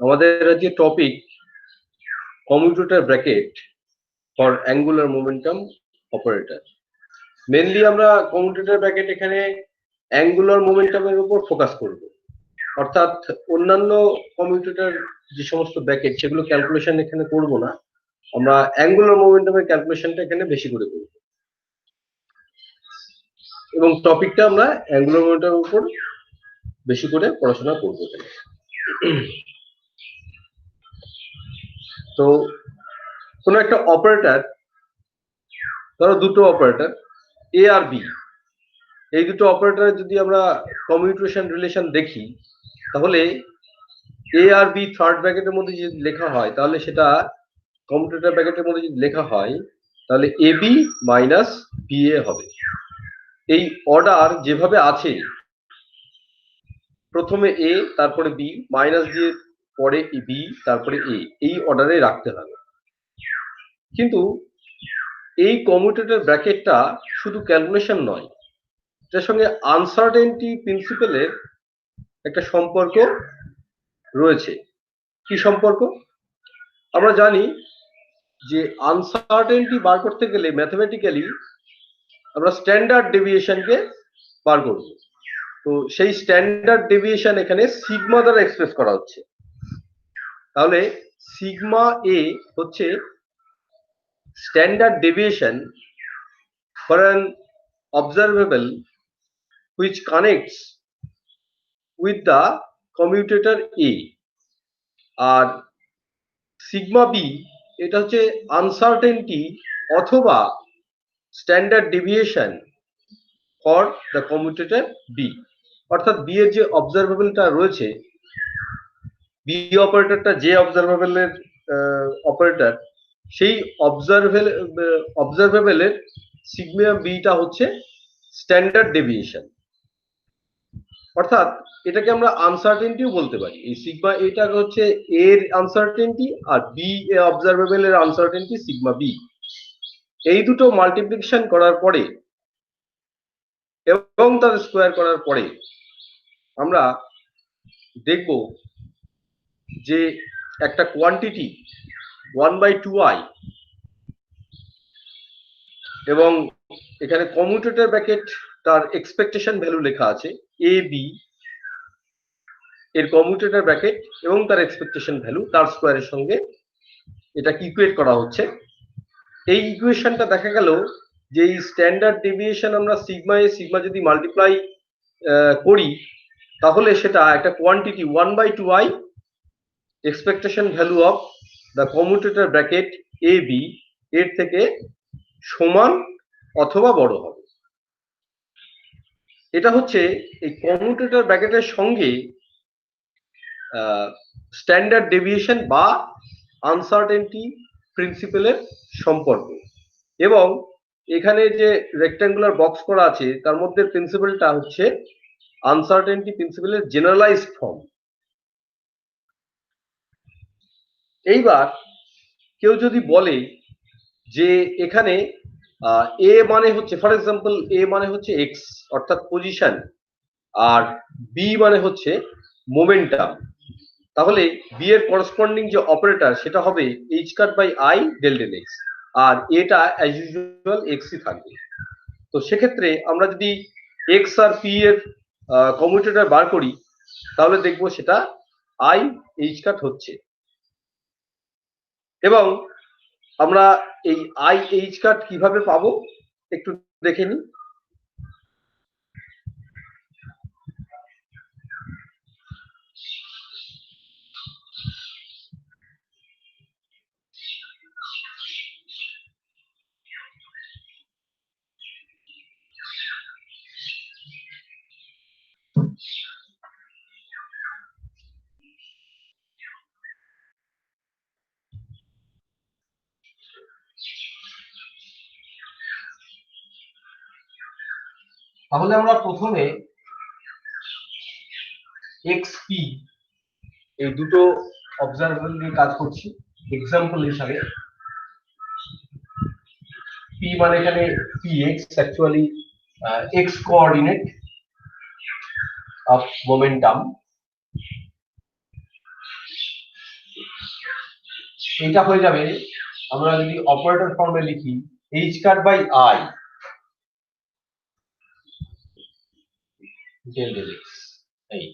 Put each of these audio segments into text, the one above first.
আমাদের আজকে topic commutator bracket for angular momentum operator. Mainly আমরা কমিউটেটর ব্র্যাকেট এখানে অ্যাঙ্গুলার মোমেন্টামের উপর ফোকাস করব, অর্থাৎ অন্যান্য কমিউটেটর যে সমস্ত ব্র্যাকেট সেগুলো ক্যালকুলেশন এখানে করব না, আমরা অ্যাঙ্গুলার মোমেন্টামের ক্যালকুলেশনটা এখানে বেশি করে করব এবং টপিকটা আমরা অ্যাঙ্গুলার মোমেন্টামের উপর বেশি করে পড়াশোনা করব এখানে। তো কোনো একটা অপারেটর, ধরো দুটো অপারেটর এ আর বি, এই দুটো অপারেটরের যদি আমরা কমিউটেশন রিলেশন দেখি, তাহলে এ আর বি থার্ড ব্র্যাকেটের মধ্যে যদি লেখা হয় তাহলে সেটা কমিউটেটর ব্র্যাকেটের মধ্যে যদি লেখা হয় তাহলে এ বি মাইনাস বি এ হবে। এই অর্ডার যেভাবে আছে, প্রথমে এ তারপরে বি মাইনাস দিয়ে পরে বি তারপরে এ, এই অর্ডারে রাখতে হবে। কিন্তু এই কমিউটেটর ব্র্যাকেটটা শুধু ক্যালকুলেশন নয়, এটার সঙ্গে আনসার্টেনটি প্রিন্সিপালের একটা সম্পর্ক রয়েছে। কি সম্পর্ক? আমরা জানি যে আনসার্টেনটি বার করতে গেলে ম্যাথমেটিক্যালি আমরা স্ট্যান্ডার্ড ডেভিয়েশনকে বার করব। তো সেই স্ট্যান্ডার্ড ডেভিয়েশন এখানে সিগমা দ্বারা এক্সপ্রেস করা হচ্ছে। তাহলে সিগমা এ হচ্ছে standard deviation for an observable which connects with the commutator A, আর সিগমা বি এটা হচ্ছে আনসার্টেনটি অথবা standard deviation for the commutator B. অর্থাৎ বি এর যে অবজারভেবলটা রয়েছে, বি অপারেটরটা যে অবজারভেবলের অপারেটর, সেই অবজারভেবলের সিগমা বিটা হচ্ছে স্ট্যান্ডার্ড ডেভিয়েশন। অর্থাৎ এটাকে আমরা আনসার্টেনটিও বলতে পারি। এই সিগমা এটা হচ্ছে এর আনসার্টেনটি আর বি অবজারভেবলের আনসার্টেনটি সিগমা বি। এই দুটো মাল্টিপ্লিকেশন করার পরে এবং তার স্কোয়ার করার পরে আমরা দেখব যে একটা কোয়ান্টিটি 1/2i এবং এখানে কমিউটেটর ব্র্যাকেট তার এক্সপেকটেশন ভ্যালু লেখা আছে এ বি এর কমিউটেটর ব্র্যাকেট এবং তার এক্সপেকটেশন ভ্যালু তার স্কোয়ারের সঙ্গে এটাকে ইকুয়েট করা হচ্ছে। এই ইকুয়েশনটা দেখা গেল যে এই স্ট্যান্ডার্ড ডেভিয়েশন আমরা সিগমা যদি মাল্টিপ্লাই করি তাহলে সেটা একটা quantity 1/2i expectation value of the commutator bracket A B এর থেকে সমান অথবা বড় হবে। এটা হচ্ছে এই কমিউটেটর ব্র্যাকেটের সঙ্গে স্ট্যান্ডার্ড ডেভিয়েশন বা আনসার্টেনটি প্রিন্সিপালের সম্পর্ক। এবং এখানে যে রেক্ট্যাঙ্গুলার বক্স করা আছে তার মধ্যে প্রিন্সিপালটা হচ্ছে আনসার্টেনটি প্রিন্সিপালের জেনারেলাইজড ফর্ম। এইবার কেউ যদি বলে যে এখানে এ মানে হচ্ছে, ফর এক্সাম্পল এ মানে হচ্ছে এক্স অর্থাৎ পজিশন, আর বি মানে হচ্ছে মোমেন্টাম, তাহলে বি এর করসপন্ডিং যে অপারেটর সেটা হবে H cut by I del del X, আর এটা অ্যাজ ইউজুয়াল এক্সই থাকবে। তো সেক্ষেত্রে আমরা যদি এক্স আর পি এর কমিউটেটর বার করি তাহলে দেখবো সেটা আই এইচ কাট হচ্ছে। এবং আমরা এই আই এইচ কাট কিভাবে পাবো একটু দেখে নিই। তাহলে আমরা প্রথমে এক্স পি এই দুটো অবজারভেবল নিয়ে কাজ করছি এক্সাম্পল হিসাবে। পি মানে এখানে P X actually X coordinate of momentum, এইটা হয়ে যাবে, আমরা যদি অপারেটর ফর্মে লিখি h cut by i del del x। এই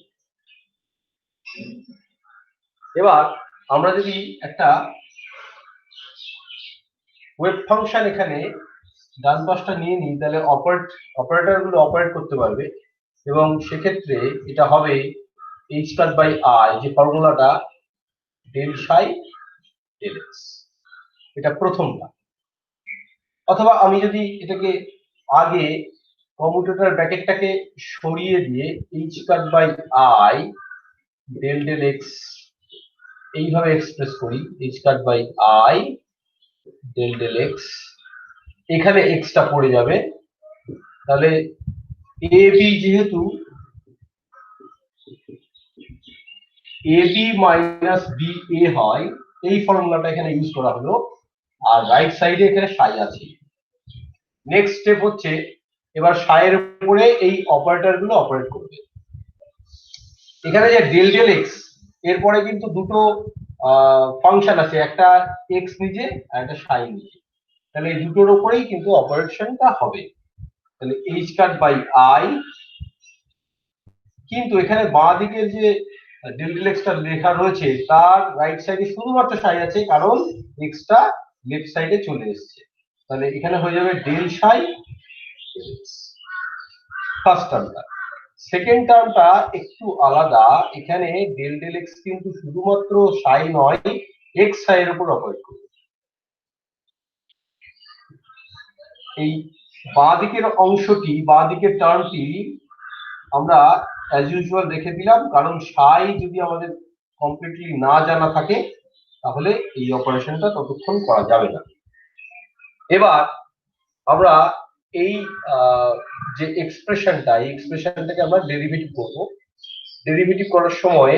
এবার আমরা যদি একটা ওয়েব ফাংশন এখানে ডান পাশটা নিয়ে নিই, তাহলে অপারেটর গুলো অপারেট করতে পারবে, এবং সেক্ষেত্রে এটা হবে h কাট বাই i, যে ফর্মুলাটা ডেল সাই ডেল x, এটা প্রথমটা। অথবা আমি যদি এটাকে আগে কমিউটেটর ব্র্যাকেটটাকে সরিয়ে দিয়ে h cut by i del del x এইভাবে এক্সপ্রেস করি, h cut by i del del x, এখানে x টা পড়ে যাবে, তাহলে ab যেহেতু ab মাইনাস ba হয়, এই ফর্মুলাটা এখানে ইউজ করা হলো, আর রাইট সাইডে এখানে সাই আছে। নেক্সট স্টেপ হচ্ছে এবার সাইয়ের উপরে এই অপারেটর গুলো অপারেট করবে। এখানে যে ডেল ডেল এক্স, এরপরে কিন্তু দুটো ফাংশন আছে, একটা এক্স নিজে আর একটা সাই নিজে, তাহলে এই দুটোর উপরেই কিন্তু অপারেশনটা হবে। তাহলে h কাট বাই i, কিন্তু এখানে বাঁ দিকের যে ডেল ডেল এক্স টা লেখা রয়েছে তার রাইট সাইডে শুধুমাত্র সাই আছে, কারণ এক্স টা লেফট সাইডে চলে এসেছে, তাহলে এখানে হয়ে যাবে del psi del X first টার্মটা। সেকেন্ড টার্মটা একটু আলাদা, এখানে ডেল ডেল এক্স কিন্তু শুধুমাত্র সাই নয়, এক্স সাই এর উপর অপারেট করবে। এই বাঁ দিকের অংশটি, বাঁ দিকের টার্মটি আমরা অ্যাজ ইউজুয়াল রেখে দিলাম, কারণ সাই যদি আমাদের কমপ্লিটলি না জানা থাকে তাহলে এই অপারেশনটা ততক্ষণ করা যাবে না। এবার আমরা এই যে এক্সপ্রেশনটা, এই এক্সপ্রেশনটাকে আমরা ডেরিভেটিভ করব। ডেরিভেটিভ করার সময়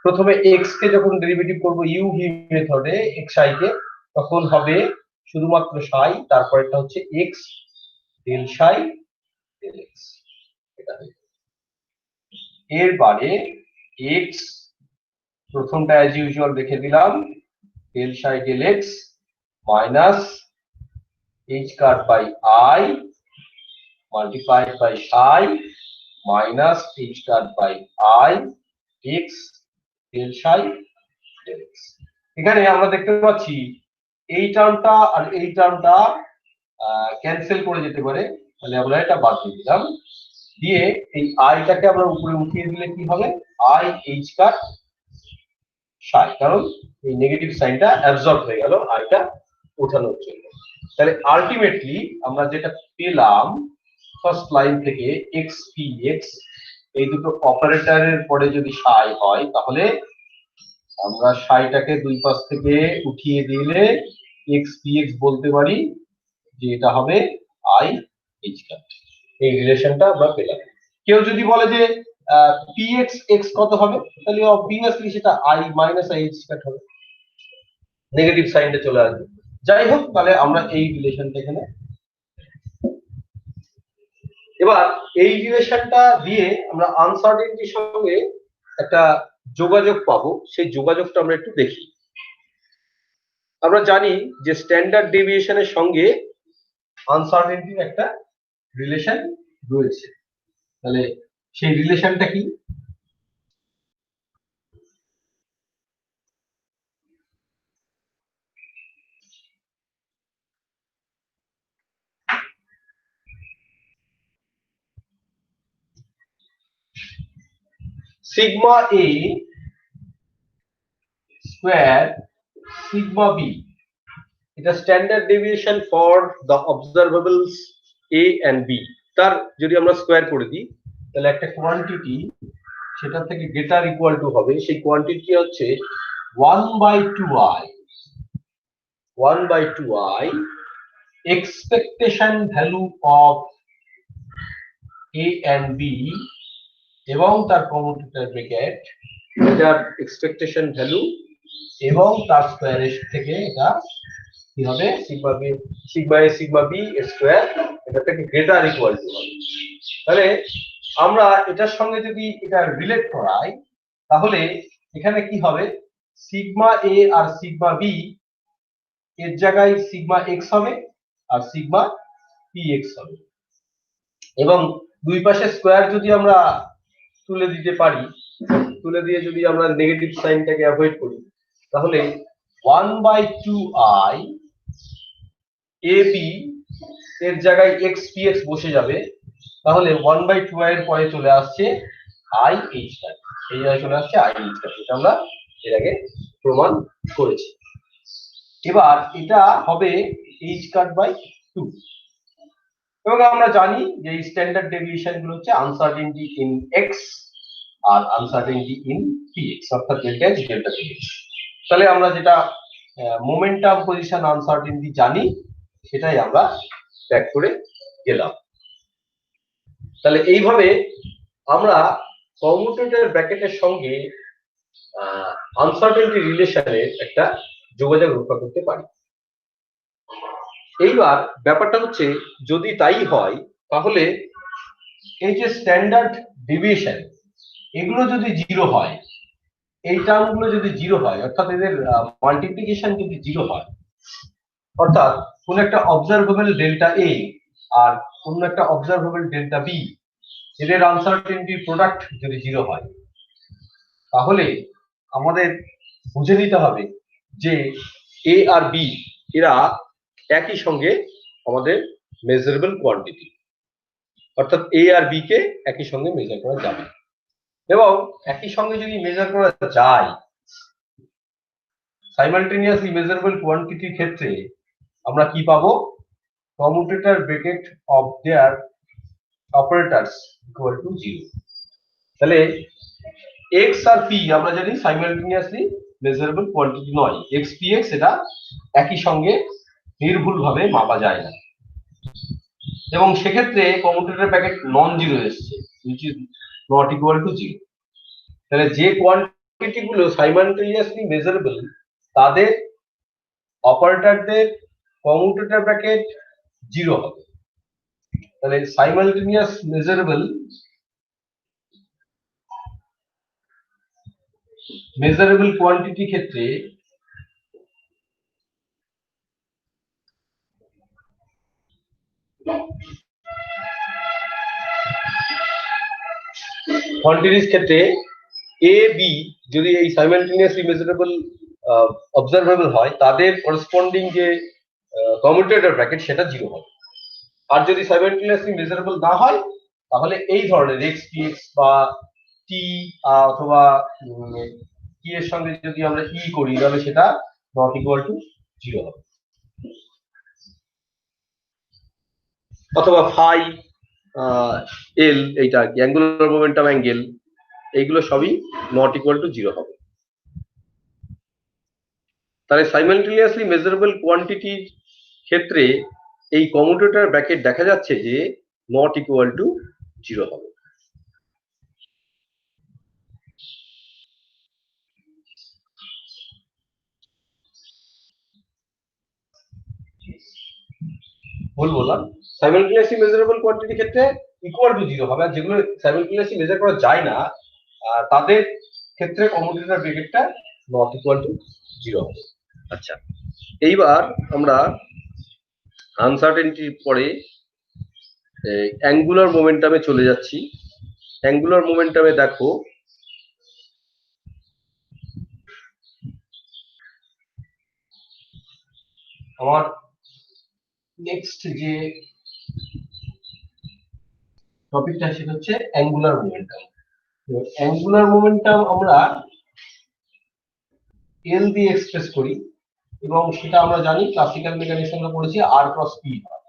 প্রথমে এক্স কে যখন ডেরিভেটিভ করব ইউভি মেথডে এক্স আই কে, তখন হবে শুধুমাত্র সাই, তারপরেরটা হচ্ছে X del psi del X. এটা এর বারে এক্স প্রথমটা অ্যাজ ইউজুয়াল রেখে দিলাম, del psi del X minus h cut by i multiplied by psi minus h cut by i x del psi del x। এখানে আমরা দেখতে পাচ্ছি এই টার্মটা আর এই টার্মটা ক্যান্সেল করে যেতে পারে, তাহলে আমরা এটা বাদ দিয়ে দিলাম, দিয়ে এই i টাকে আমরা উপরে উঠিয়ে দিলে কি হবে, i h কাট psi, কারণ এই নেগেটিভ সাইনটা অ্যাবজর্ব হয়ে গেল i টা ওঠানোর জন্য। তাহলে আলটিমেটলি আমরা যেটা পেলাম ফার্স্ট লাইন থেকে xpx, এই দুটো অপারেটরের পরে যদি সাই হয় তাহলে আমরা সাইটাকে দুই পাশ থেকে উঠিয়ে দিলে xpx বলতে পারি যে এটা হবে i h কাট। এই রিলেশনটা আমরা পেলাম। কেউ যদি বলে যে px x কত হবে, তাহলে অবভিয়াসলি সেটা i মাইনাস i h কাট হবে, নেগেটিভ সাইনটা চলে আসবে। যাই হোক, তাহলে আমরা এই রিলেশনটা এখানে, এবার এই রিলেশনটা দিয়ে আমরা আনসার্টেনটির সঙ্গে একটা যোগাযোগ পাবো, সেই যোগাযোগটা আমরা একটু দেখি। আমরা জানি যে স্ট্যান্ডার্ড ডেভিয়েশনের সঙ্গে আনসার্টেনটির একটা রিলেশন রয়েছে, তাহলে সেই রিলেশনটা কি? Sigma a square sigma b, এটা standard deviation for the observables a and b। তার যদি আমরা স্কয়ার করে দিই তাহলে একটা কোয়ান্টিটি সেটা থেকে গ্রেটার ইকুয়াল টু হবে, সেই কোয়ান্টিটি হচ্ছে 1/2i, 1/2i expectation value of a and b এবং তার কমিউটেটর ব্র্যাকেট, এটার এক্সপেকটেশন ভ্যালু এবং তার স্কয়ারের থেকে এটা কি হবে, sigma B, sigma A sigma B square, এটা থেকে গ্রেটার ইকুয়াল টু হবে। তাহলে আমরা এটার সঙ্গে যদি এটা রিলেট করাই তাহলে এখানে কি হবে, সিগমা এ আর সিগমা বি এর জায়গায় সিগমা এক্স হবে আর সিগমা পি এক্স হবে, এবং দুই পাশে স্কোয়ার যদি আমরা তুলে দিতে পারি, তুলে দিয়ে যদি আমরা নেগেটিভ সাইনটাকে অ্যাভয়েড করি, তাহলে 1/2i এ বি এর জায়গায় এক্স পি এক্স বসে যাবে, তাহলে 1/2i এর পরে চলে আসছে আই এইচ কাট, এই জায়গায় চলে আসছে আই এইচ কাট, এটা আমরা এর আগে প্রমাণ করেছি। এবার এটা হবে এইচ কাট বাই 2, এবং আমরা জানি যে এই স্ট্যান্ডার্ড ডেভিয়েশন গুলো হচ্ছে আনসার্টেনটি ইন এক্স আর আনসার্টেনটি ইন পি এক্স, অর্থাৎ delta X delta P X. তাহলে আমরা যেটা মোমেন্টাম পজিশন আনসার্টেনটি জানি সেটাই আমরা ব্যাক করে গেলাম। তাহলে এইভাবে আমরা কমিউটেটর ব্র্যাকেটের সঙ্গে আনসার্টেনটি রিলেশনের একটা যোগাযোগ রক্ষা করতে পারি। এইবার ব্যাপারটা হচ্ছে যদি তাই হয়, তাহলে এই যে স্ট্যান্ডার্ড ডেভিয়েশন এগুলো যদি জিরো হয়, এই টার্মগুলো যদি জিরো হয়, অর্থাৎ এদের মাল্টিপ্লিকেশন যদি জিরো হয়, অর্থাৎ কোন একটা অবজারভেবল ডেল্টা এ আর কোন একটা অবজারভেবল ডেল্টা বি এদের আনসার্টেনটি প্রোডাক্ট যদি জিরো হয়, তাহলে আমাদের বুঝে নিতে হবে যে এ আর বি এরা একই সঙ্গে আমাদের মেজারেবল কোয়ান্টিটি, অর্থাৎ এ আর বি কে একই সঙ্গে মেজার করা যাবে। এবং একই সঙ্গে যদি মেজার করা যায়, সাইমালটেনিয়াসলি মেজারেবল কোয়ান্টিটির ক্ষেত্রে আমরা কি পাবো? Commutator bracket of their operators equal to 0। তাহলে এক্স আর পি আমরা জানি সাইমালটেনিয়াসলি মেজারেবল কোয়ান্টিটি নয়, এক্স পি এক্স এটা একই সঙ্গে নির্ভুলভাবে মাপা যায় না, এবং সেক্ষেত্রে কমিউটেটর ব্র্যাকেট নন জিরো এসছে, which is not equal to 0। তাহলে যে কোয়ান্টিটি গুলো সাইমালটেনিয়াসলি মেজারেবল তাদের অপারেটরদের কমিউটেটর ব্র্যাকেট 0 হবে। তাহলে সাইমালটেনিয়াস মেজারেবল কোয়ান্টিটি ক্ষেত্রে কোয়ান্টিটির ক্ষেত্রে এ বি যদি এই সাইমালটেনিয়াসলি মেজারেবল অবজারভেবল হয়, তাদের করেসপন্ডিং যে কমিউটেটর ব্র্যাকেট সেটা 0 হবে। আর যদি সাইমালটেনিয়াসলি মেজারেবল না হয়, তাহলে এই ধরনের এক্স পি এক্স বা টি অথবা টি এর সঙ্গে যদি আমরা ই করি, তাহলে সেটা নট ইকুয়াল টু 0 হবে, অথবা ফাই এল, এইটা কি অ্যাঙ্গুলার মোমেন্টাম অ্যাঙ্গেল, এইগুলো সবই নট ইকুয়াল টু 0 হবে। তাহলে সাইমালটেনিয়াসলি মেজারেবল কোয়ান্টিটির ক্ষেত্রে এই কমিউটেটর ব্র্যাকেট দেখা যাচ্ছে যে নট ইকুয়াল টু 0 হবে। বললাম সাইমালটেনিয়াসলি মেজারেবল কোয়ান্টিটির ক্ষেত্রে ইকুয়াল টু 0 হবে, আর যেগুলো সাইমালটেনিয়াসলি মেজার করা যায় না তাদের ক্ষেত্রে কমিউটেটর ব্র্যাকেটটা নট ইকুয়াল টু 0 হবে। আচ্ছা, এইবার আমরা আনসার্টেনটির পরে অ্যাঙ্গুলার মোমেন্টামে চলে যাচ্ছি। অ্যাঙ্গুলার মোমেন্টামে দেখো আমার নেক্সট যে টপিকটা সেটা হচ্ছে অ্যাঙ্গুলার মোমেন্টাম। অ্যাঙ্গুলার মোমেন্টাম আমরা এল দিয়ে এক্সপ্রেস করি, এবং সেটা আমরা জানি ক্লাসিক্যাল মেকানিক্সে পড়েছি আর ক্রস পি হয়।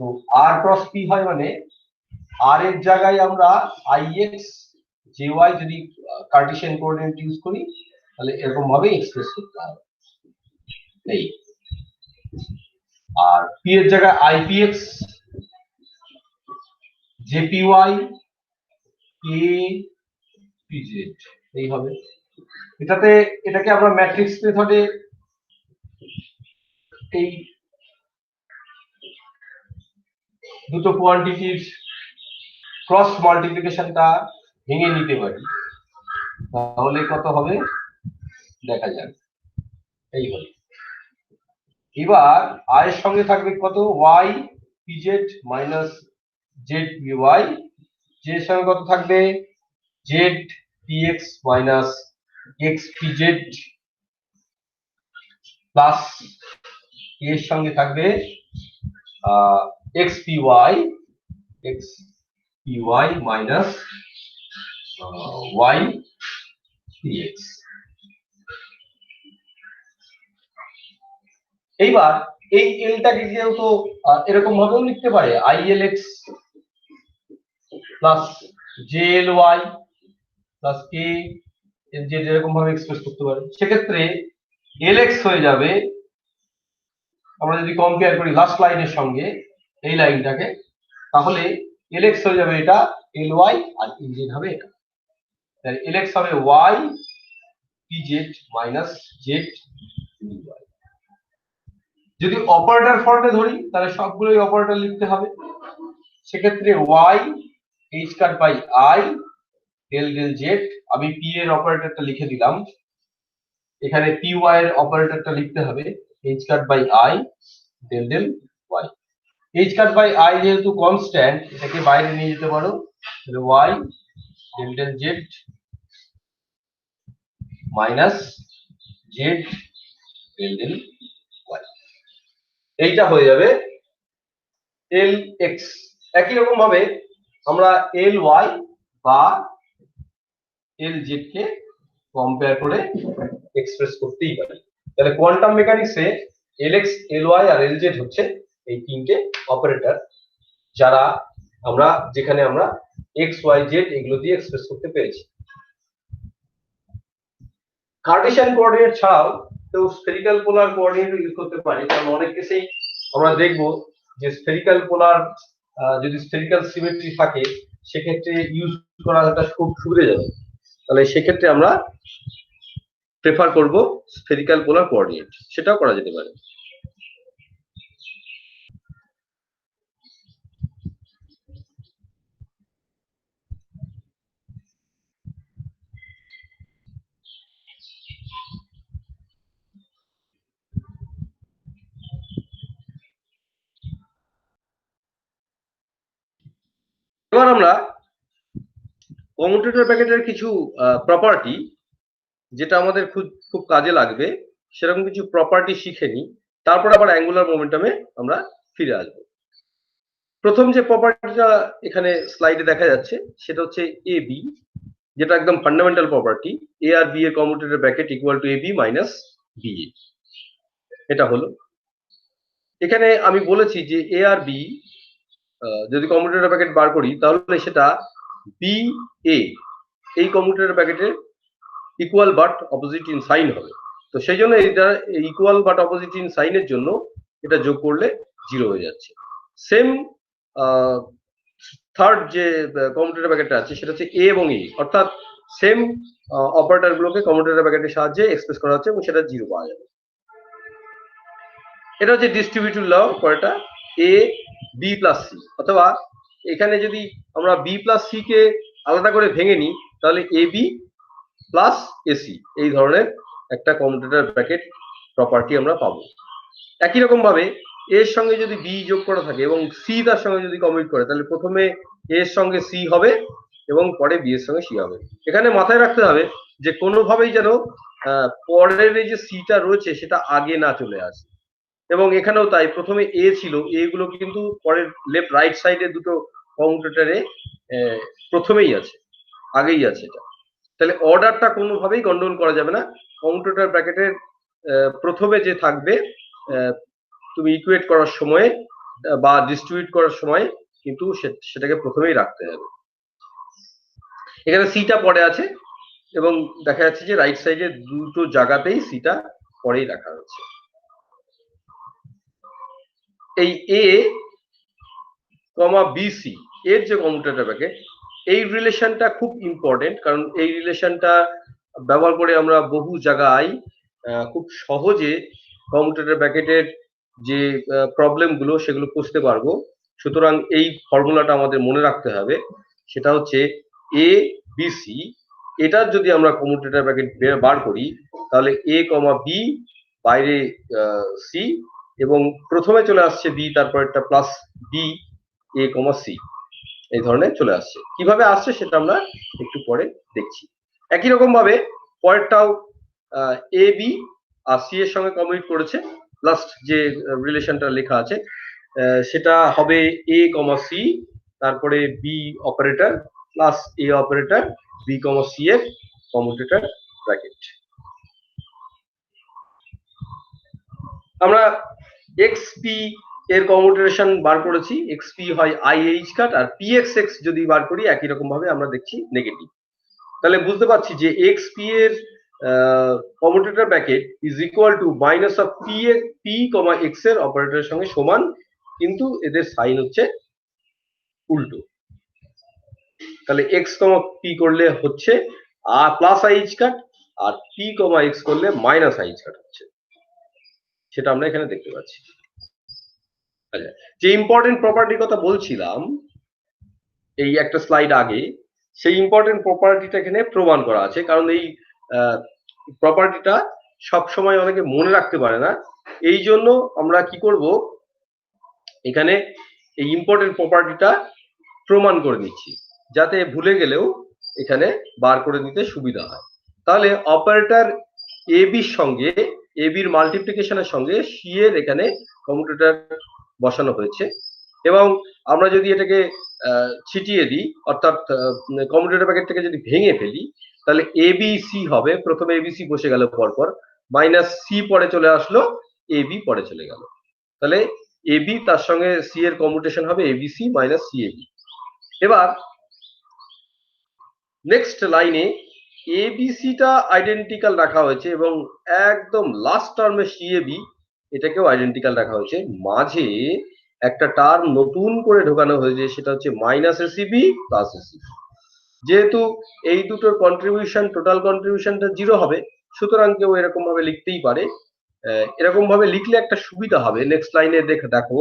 তো আর ক্রস পি হয় মানে আর এর জায়গায় আমরা আই এক্স জে ওয়াই যদি কার্টেসিয়ান কোঅর্ডিনেট ইউজ করি, তাহলে এরকম ভাবে এক্সপ্রেস করতে হবে। এই আর পি এর জায়গায় আইপিএক্স জেপিওয়াই কে পিজেড এই হবে। এটাকে আমরা ম্যাট্রিক্স মেথডে এই দুটো কোয়ান্টিটির ক্রস মাল্টিপ্লিকেশনটা ভেঙে নিতে পারি, তাহলে কত হবে দেখা যাক। এই হলো। এবার আই এর সঙ্গে থাকবে কত, Y PZ minus Z PY, Z এর সঙ্গে কত থাকবে, Z PX minus X PZ plus এর সঙ্গে থাকবে X PY minus Y PX. এইবার এই এলটাকে যেহেতু এরকম ভাবেও লিখতে পারে I L X plus J L Y plus K L Z এরকম ভাবে এক্সপ্রেস করতে পারে। সেক্ষেত্রে এল এক্স হয়ে যাবে, আমরা যদি কম্পেয়ার করি লাস্ট লাইনের সঙ্গে এই লাইনটাকে, তাহলে এল এক্স হয়ে যাবে এটা এল ওয়াই আর এল জেড হবে এটা। তাহলে এল এক্স হবে Y P Z minus Z D Y. যদি অপারেটর ফর্মে ধরি তাহলে সবগুলোই অপারেটর লিখতে হবে। সেক্ষেত্রে Y H cut by I del del Z, আমি পি এর অপারেটরটা লিখে দিলাম, এখানে পি ওয়াই এর অপারেটরটা লিখতে হবে H cut by I del del Y. H cut by I যেহেতু কনস্ট্যান্ট, এটাকে বাইরে নিয়ে যেতে পারো, তাহলে Y del del Z minus Z del del Y, এইটা হয়ে যাবে এল এক্স। একই রকম ভাবে আমরা এল ওয়াই বা এল জেড কে কম্পেয়ার করে এক্সপ্রেস করতেই পারি। তাহলে কোয়ান্টাম মেকানিক্সে এল এক্স এল ওয়াই আর এল জেড হচ্ছে এই তিনটে অপারেটর, যারা যেখানে আমরা এক্স ওয়াই জেড এগুলো দিয়ে এক্সপ্রেস করতে পেরেছি। কার্টেসিয়ান কোঅর্ডিনেট ছাড়াও কেউ স্ফেরিক্যাল পোলার কোঅর্ডিনেট ইউজ করতে পারে, কারণ অনেক কেসেই আমরা দেখবো যে স্ফেরিক্যাল পোলার যদি স্ফেরিক্যাল সিমেট্রি থাকে সেক্ষেত্রে ইউজ করাটা খুব সুবিধাজনক। তাহলে সেক্ষেত্রে আমরা প্রেফার করব স্ফেরিক্যাল পোলার কোঅর্ডিনেট, সেটাও করা যেতে পারে। এবার আমরা কমিউটেটর প্যাকেটের কিছু প্রপার্টি, যেটা আমাদের খুব কাজে লাগবে, সেরকম কিছু প্রপার্টি শিখে নিই, তারপর আবার অ্যাঙ্গুলার মোমেন্টামে আমরা ফিরে আসবো। প্রথম যে প্রপার্টিটা এখানে স্লাইডে দেখা যাচ্ছে সেটা হচ্ছে এ বি, যেটা একদম ফান্ডামেন্টাল প্রপার্টি, এ আর বি এর commutator bracket equal to A B minus B A. এটা হলো, এখানে আমি বলেছি যে এ আর বি যদি কমিউটেটর ব্র্যাকেট বার করি তাহলে সেটা বি এ এই কমিউটেটর ব্র্যাকেটের equal but opposite in sign হবে। তো সেই জন্য এটা ইকুয়াল বাট অপোজিট ইন সাইনের জন্য এটা যোগ করলে 0 হয়ে যাচ্ছে। সেম থার্ড যে কমিউটেটর ব্র্যাকেটটা আছে সেটা হচ্ছে এ এবং এ, অর্থাৎ সেম অপারেটর গুলোকে কমিউটেটর ব্র্যাকেটের সাহায্যে এক্সপ্রেস করা হচ্ছে এবং সেটা 0 পাওয়া যাবে। এটা হচ্ছে ডিস্ট্রিবিউটিভ ল, পরেরটা এ বি প্লাস সি, অথবা এখানে যদি আমরা বি প্লাস সি কে আলাদা করে ভেঙে নিই তাহলে এ বি প্লাস এসি এই ধরনের একটা কমিউটেটর ব্র্যাকেট প্রপার্টি আমরা পাবো। একই রকম ভাবে এর সঙ্গে যদি বি যোগ করা থাকে এবং সি তার সঙ্গে যদি কমিউট করে তাহলে প্রথমে এর সঙ্গে সি হবে এবং পরে বি এর সঙ্গে সি হবে। এখানে মাথায় রাখতে হবে যে কোনোভাবেই যেন পরের এই যে সিটা রয়েছে সেটা আগে না চলে আসে, এবং এখানেও তাই, প্রথমে এ ছিল, এ গুলো কিন্তু পরের লেফট রাইট সাইডে দুটো কমিউটেটরে প্রথমেই আছে, আগেই আছে এটা। তাহলে অর্ডারটা কোনোভাবেই গন্ডগোল করা যাবে না। কমিউটেটর ব্র্যাকেটের প্রথমে যে থাকবে তুমি ইকুয়েট করার সময় বা ডিস্ট্রিবিউট করার সময় কিন্তু সেটাকে প্রথমেই রাখতে হবে। এখানে সিটা পরে আছে এবং দেখা যাচ্ছে যে রাইট সাইডে দুটো জায়গাতেই সিটা পরেই রাখা হচ্ছে। এই এ কমা বিসি এর যে কমিউটেটর ব্র্যাকেট, এই রিলেশনটা খুব ইম্পর্টেন্ট, কারণ এই রিলেশনটা ব্যবহার করে আমরা বহু জায়গায় খুব সহজে কমিউটেটর ব্র্যাকেটের যে প্রবলেম গুলো সেগুলো বুঝতে পারবো। সুতরাং এই ফর্মুলাটা আমাদের মনে রাখতে হবে, সেটা হচ্ছে এ বিসি এটার যদি আমরা কমিউটেটর ব্র্যাকেট বার করি তাহলে এ কমা বি, বাইরে সি, এবং প্রথমে চলে আসছে বি, তারপর একটা plus B A comma C, এই ধরনের চলে আসছে। কিভাবে আসছে সেটা আমরা একটু পরে দেখছি। একই রকম ভাবে পরেরটাও এ বি আর সি এর সঙ্গে কমিউট করেছে, লাস্ট যে রিলেশনটা লেখা আছে সেটা হবে এ কমা সি, তারপরে বি অপারেটর প্লাস এ অপারেটর বি কমা সি এর কমিউটেটর ব্র্যাকেট। আমরা এক্সপি এর কমিউটেশন বার করেছি, এক্সপি হয় আই এইচ কাট, আর পিএক্সএক্স যদি বার করি একই রকম ভাবে আমরা দেখছি নেগেটিভ। তাহলে বুঝতে পারছি যে এক্সপি এর commutator bracket is equal to minus of P comma x এর অপারেটরের সঙ্গে সমান, কিন্তু এদের সাইন হচ্ছে উল্টো। তাহলে এক্স কমা পি করলে হচ্ছে আর প্লাস আই এইচ কাট, আর পি কমা এক্স করলে মাইনাস আই এইচ কাট হচ্ছে, সেটা আমরা এখানে দেখতে পাচ্ছি। আচ্ছা, যে ইম্পর্টেন্ট প্রপার্টির কথা বলছিলাম এই একটা স্লাইড আগে, সেই ইম্পর্টেন্ট প্রপার্টিটা এখানে প্রমাণ করা আছে, কারণ এই প্রপার্টিটা সবসময় অনেকে মনে রাখতে পারে না। এই জন্য আমরা কি করব, এখানে এই ইম্পর্টেন্ট প্রপার্টিটা প্রমাণ করে নিচ্ছি, যাতে ভুলে গেলেও এখানে বার করে নিতে সুবিধা হয়। তাহলে অপারেটর এ বির সঙ্গে, এ বির মাল্টিপ্লিকেশনের সঙ্গে সি এর এখানে কমিউটেটর বসানো হয়েছে, এবং আমরা যদি এটাকে ছিটিয়ে দিই, অর্থাৎ কমিউটেটর ব্র্যাকেটটাকে যদি ভেঙে ফেলি, তাহলে এ বি সি হবে, প্রথমে এ বি সি বসে গেল পরপর, মাইনাস সি পরে চলে আসলো, এ বি পরে চলে গেল, তাহলে এ বি তার সঙ্গে সি এর কমিউটেশন হবে ABC minus C A B. এবার নেক্সট লাইনে এবিসিটা আইডেন্টিক্যাল রাখা হয়েছে, এবং একদম লাস্ট টার্মে সি এ বি এটাকেও আইডেন্টিক্যাল রাখা হয়েছে। মাঝে একটা টার্ম নতুন করে ঢোকানো হয়েছে, সেটা হচ্ছে মাইনাস এসিবি প্লাস এসিবি। যেহেতু এই দুটোর কন্ট্রিবিউশন, টোটাল কন্ট্রিবিউশনটা জিরো হবে, সুতরাং কেউ এরকম ভাবে লিখতেই পারে। এরকম ভাবে লিখলে একটা সুবিধা হবে, নেক্সট লাইনে দেখো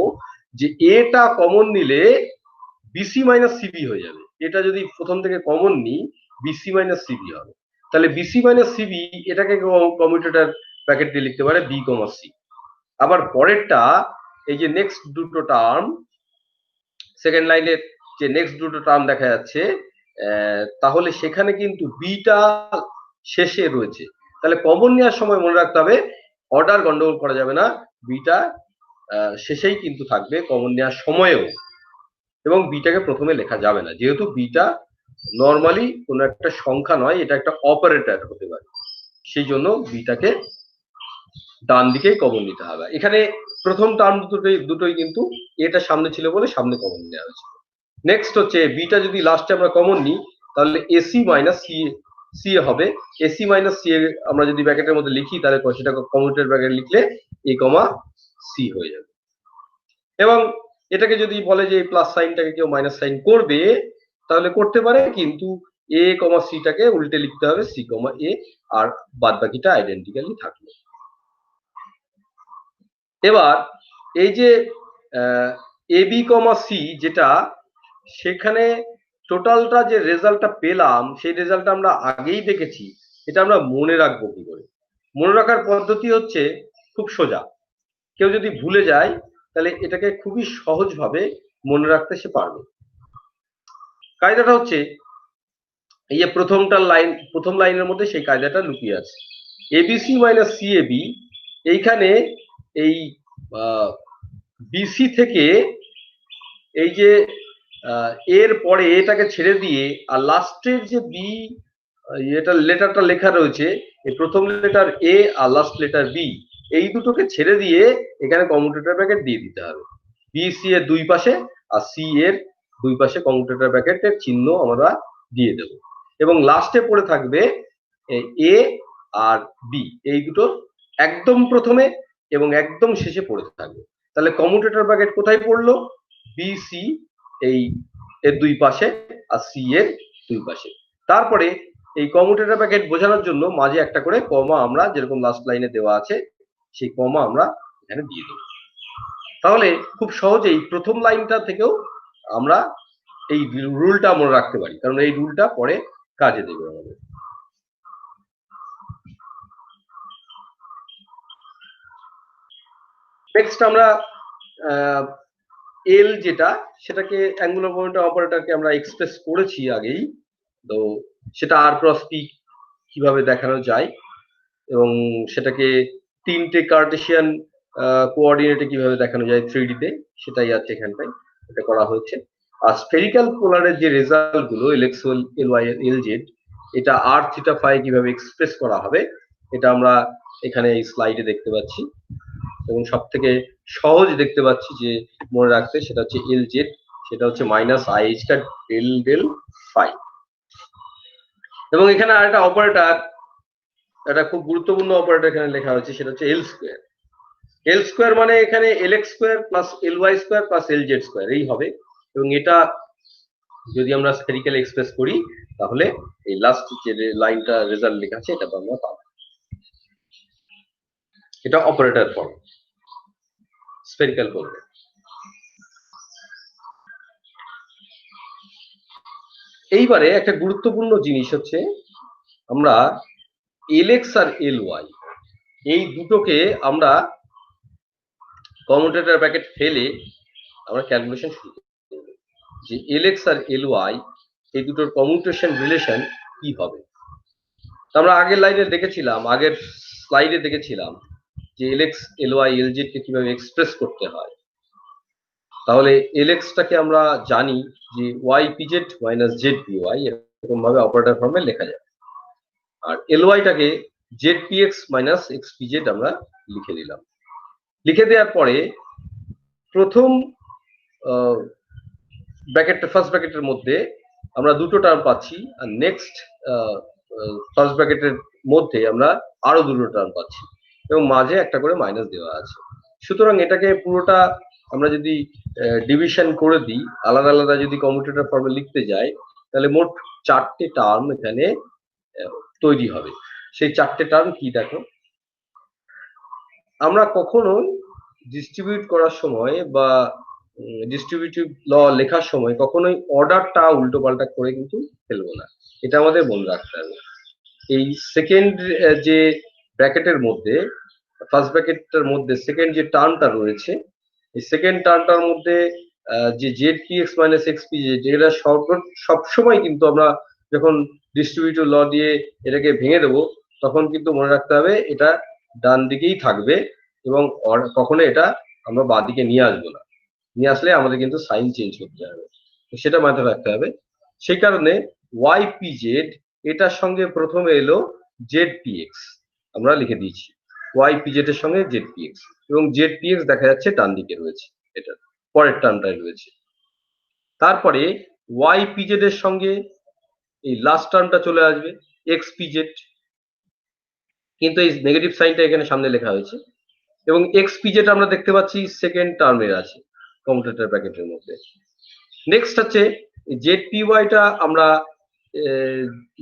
যে এটা কমন নিলে বিসি মাইনাস সিবি হয়ে যাবে। এটা যদি প্রথম থেকে কমন নিই বিসি মাইনাস সিবি হবে, তাহলে বিসি মাইনাস সিবি এটাকে কমিউটেটর ব্র্যাকেট দিয়ে লিখতে পারে বি কমা সি। আবার পরেরটা এই যে নেক্সট দুটো টার্ম, সেকেন্ড লাইনের যে নেক্সট দুটো টার্ম দেখা যাচ্ছে, তাহলে সেখানে কিন্তু বিটা শেষে রয়েছে, তাহলে কমন নেওয়ার সময় মনে রাখতে হবে অর্ডার গন্ডগোল করা যাবে না, বিটা শেষেই কিন্তু থাকবে কমন নেওয়ার সময়েও, এবং বিটাকে প্রথমে লেখা যাবে না, যেহেতু বিটা নর্মালি কোনো একটা সংখ্যা নয়, এটা একটা অপারেটর হতে পারে, সেই জন্য বিটাকে ডান দিকেই কমন নিতে হবে। এখানে প্রথম টার্ম দুটোই কিন্তু এটা সামনে ছিল বলে সামনে কমন নেওয়া হয়েছিল। নেক্সট হচ্ছে বিটা যদি লাস্টে আমরা কমন নিই তাহলে এসি মাইনাস সি হবে, এসি মাইনাস সি আমরা যদি ব্র্যাকেটের মধ্যে লিখি তাহলে সেটা কমিউটেটর ব্র্যাকেট লিখলে এ কমা সি হয়ে যাবে। এবং এটাকে যদি বলে যে প্লাস সাইনটাকে কেউ মাইনাস সাইন করবে তাহলে করতে পারে, কিন্তু এ কমা সিটাকে উল্টে লিখতে হবে সি কমা এ, আর বাদ বাকিটা আইডেন্টিক্যালি থাকলো। এবার এই যে এ বি কমা সি যেটা, সেখানে টোটালটা যে রেজাল্টটা পেলাম সেই রেজাল্টটা আমরা আগেই দেখেছি, এটা আমরা মনে রাখবো কি করে? মনে রাখার পদ্ধতি হচ্ছে খুব সোজা, কেউ যদি ভুলে যায় তাহলে এটাকে খুবই সহজভাবে মনে রাখতে সে পারবে। কায়দাটা হচ্ছে এই যে প্রথম লাইনের মধ্যে সেই কায়দাটা লুকিয়ে আছে, ABC minus C A B, এইখানে এই বিসি থেকে এই যে এর পরে এটাকে ছেড়ে দিয়ে আর লাস্টের যে বি এটা লেটারটা লেখা রয়েছে, এই প্রথম letter A R last letter be, এই দুটোকে ছেড়ে দিয়ে এখানে কমিউটেটর ব্র্যাকেট দিয়ে দিতে হবে, বি সি এর দুই পাশে আর সি এর দুই পাশে কমিউটেটর ব্র্যাকেটের চিহ্ন আমরা দিয়ে দেব, এবং লাস্টে পড়ে থাকবে এ আর বি, এই দুটো একদম প্রথমে এবং একদম শেষে পড়ে থাকবে। তাহলে কমিউটেটর ব্র্যাকেট কোথায় পড়লো? বি সি এই এর দুই পাশে আর সি এর দুই পাশে। তারপরে এই কমিউটেটর ব্র্যাকেট বোঝানোর জন্য মাঝে একটা করে কমা আমরা যেরকম লাস্ট লাইনে দেওয়া আছে সেই কমা আমরা এখানে দিয়ে দেব। তাহলে খুব সহজেই প্রথম লাইনটা থেকেও আমরা এই রুলটা মনে রাখতে পারি, কারণ এই রুলটা পরে কাজে দেবে আমাদের। নেক্সট আমরা এল যেটা, সেটাকে অ্যাঙ্গুলার মোমেন্টাম অপারেটরকে আমরা এক্সপ্রেস করেছি আগেই। তো সেটা আর ক্রস পি কিভাবে দেখানো যায় এবং সেটাকে তিনটে কার্টেশিয়ান কোঅর্ডিনেটে কিভাবে দেখানো যায় 3D তে, সেটাই আছে এখানটায়, এটা করা হয়েছে। আর স্ফেরিক্যাল পোলারের যে রেজাল্ট গুলো এলএক্স, এলওয়াই, এলজেড, এটা আর থিটা ফাই কিভাবে এক্সপ্রেস করা হবে এটা আমরা এখানে এই স্লাইডে দেখতে পাচ্ছি। এবং সব থেকে সহজ দেখতে পাচ্ছি যে মনে রাখতে, সেটা হচ্ছে এলজেড, সেটা হচ্ছে minus I square del del phi. এবং এখানে আরেকটা অপারেটর, একটা খুব গুরুত্বপূর্ণ অপারেটর এখানে লেখা হয়েছে, সেটা হচ্ছে এল স্কোয়ার। এল স্কোয়ার মানে এখানে L X square plus L Y square plus L Z square এই হবে। এবং এটা যদি আমরা স্ফেরিক্যাল এক্সপ্রেস করি তাহলে এই লাস্ট যে লাইনটা রেজাল্ট লেখা আছে এটা আমরা পাবো। এটা অপারেটর ফর্ম স্ফেরিক্যাল করবে। এইবারে একটা গুরুত্বপূর্ণ জিনিস হচ্ছে, আমরা এল এক্স আর এল ওয়াই এই দুটোকে আমরা কমিউটেটর ব্র্যাকেট ফেলে আমরা ক্যালকুলেশন শুরু করব যে এল এক্স আর এল ওয়াই এই দুটোর কমিউটেশন রিলেশন কি হবে। আমরা আগের লাইনে দেখেছিলাম, আগের স্লাইডে দেখেছিলাম যে এল X, L Y, L Z কে কিভাবে এক্সপ্রেস করতে হয়। তাহলে এল এক্স টাকে আমরা জানি যে Y P Z minus Z P Y, এরকম ভাবে অপারেটর ফর্মে লেখা যায়। আর এল ওয়াই টাকে Z P X minus X P Z আমরা লিখে দিলাম। লিখে দেওয়ার পরে প্রথম ব্র্যাকেটটা, ফার্স্ট ব্র্যাকেটের মধ্যে আমরা দুটো টার্ম পাচ্ছি, আর নেক্সট ফার্স্ট ব্র্যাকেটের মধ্যে আমরা আরো দুটো টার্ম পাচ্ছি, এবং মাঝে একটা করে মাইনাস দেওয়া আছে। সুতরাং এটাকে পুরোটা আমরা যদি ডিভিশন করে দিই, আলাদা আলাদা যদি কমিউটেটর ফর্মে লিখতে যাই, তাহলে মোট 4টে টার্ম এখানে তৈরি হবে। সেই 4টে টার্ম কি দেখো, আমরা কখনোই ডিস্ট্রিবিউট করার সময় বা ডিস্ট্রিবিউটিভ ল লেখার সময় কখনোই অর্ডারটা উল্টো পাল্টা করে কিন্তু ফেলবো না, এটা আমাদের মনে রাখতে হবে। এই সেকেন্ড যে ব্র্যাকেটের মধ্যে, ফার্স্ট ব্র্যাকেটটার মধ্যে সেকেন্ড যে টার্মটা রয়েছে, এই সেকেন্ড টার্মটার মধ্যে যে Z P X minus X P Z, এটা সবসময় কিন্তু আমরা যখন ডিস্ট্রিবিউটিভ ল দিয়ে এটাকে ভেঙে দেবো, তখন কিন্তু মনে রাখতে হবে এটা ডান দিকেই থাকবে এবং কখনো এটা আমরা বাঁ দিকে নিয়ে আসবো না। নিয়ে আসলে আমাদের কিন্তু সাইন চেঞ্জ করতে হবে, তো সেটা মাথায় রাখতে হবে। সেই কারণে ওয়াই পি জেড এটার সঙ্গে প্রথমে এলো জেড পি এক্স, আমরা লিখে দিয়েছি ওয়াই পি জেড এর সঙ্গে জেড পি এক্স, এবং জেড পি এক্স দেখা যাচ্ছে ডান দিকে রয়েছে, এটা পরের টার্মটায় রয়েছে। তারপরে ওয়াই পি জেড এর সঙ্গে এই লাস্ট টার্মটা চলে আসবে এক্স পি জেড, কিন্তু এই নেগেটিভ সাইনটা এখানে সামনে লেখা হয়েছে, এবং এক্স পি জেড আমরা দেখতে পাচ্ছি সেকেন্ড টার্মের আছে কমিউটেটর ব্র্যাকেটের মধ্যে। নেক্সট হচ্ছে জেড পি ওয়াইটা, আমরা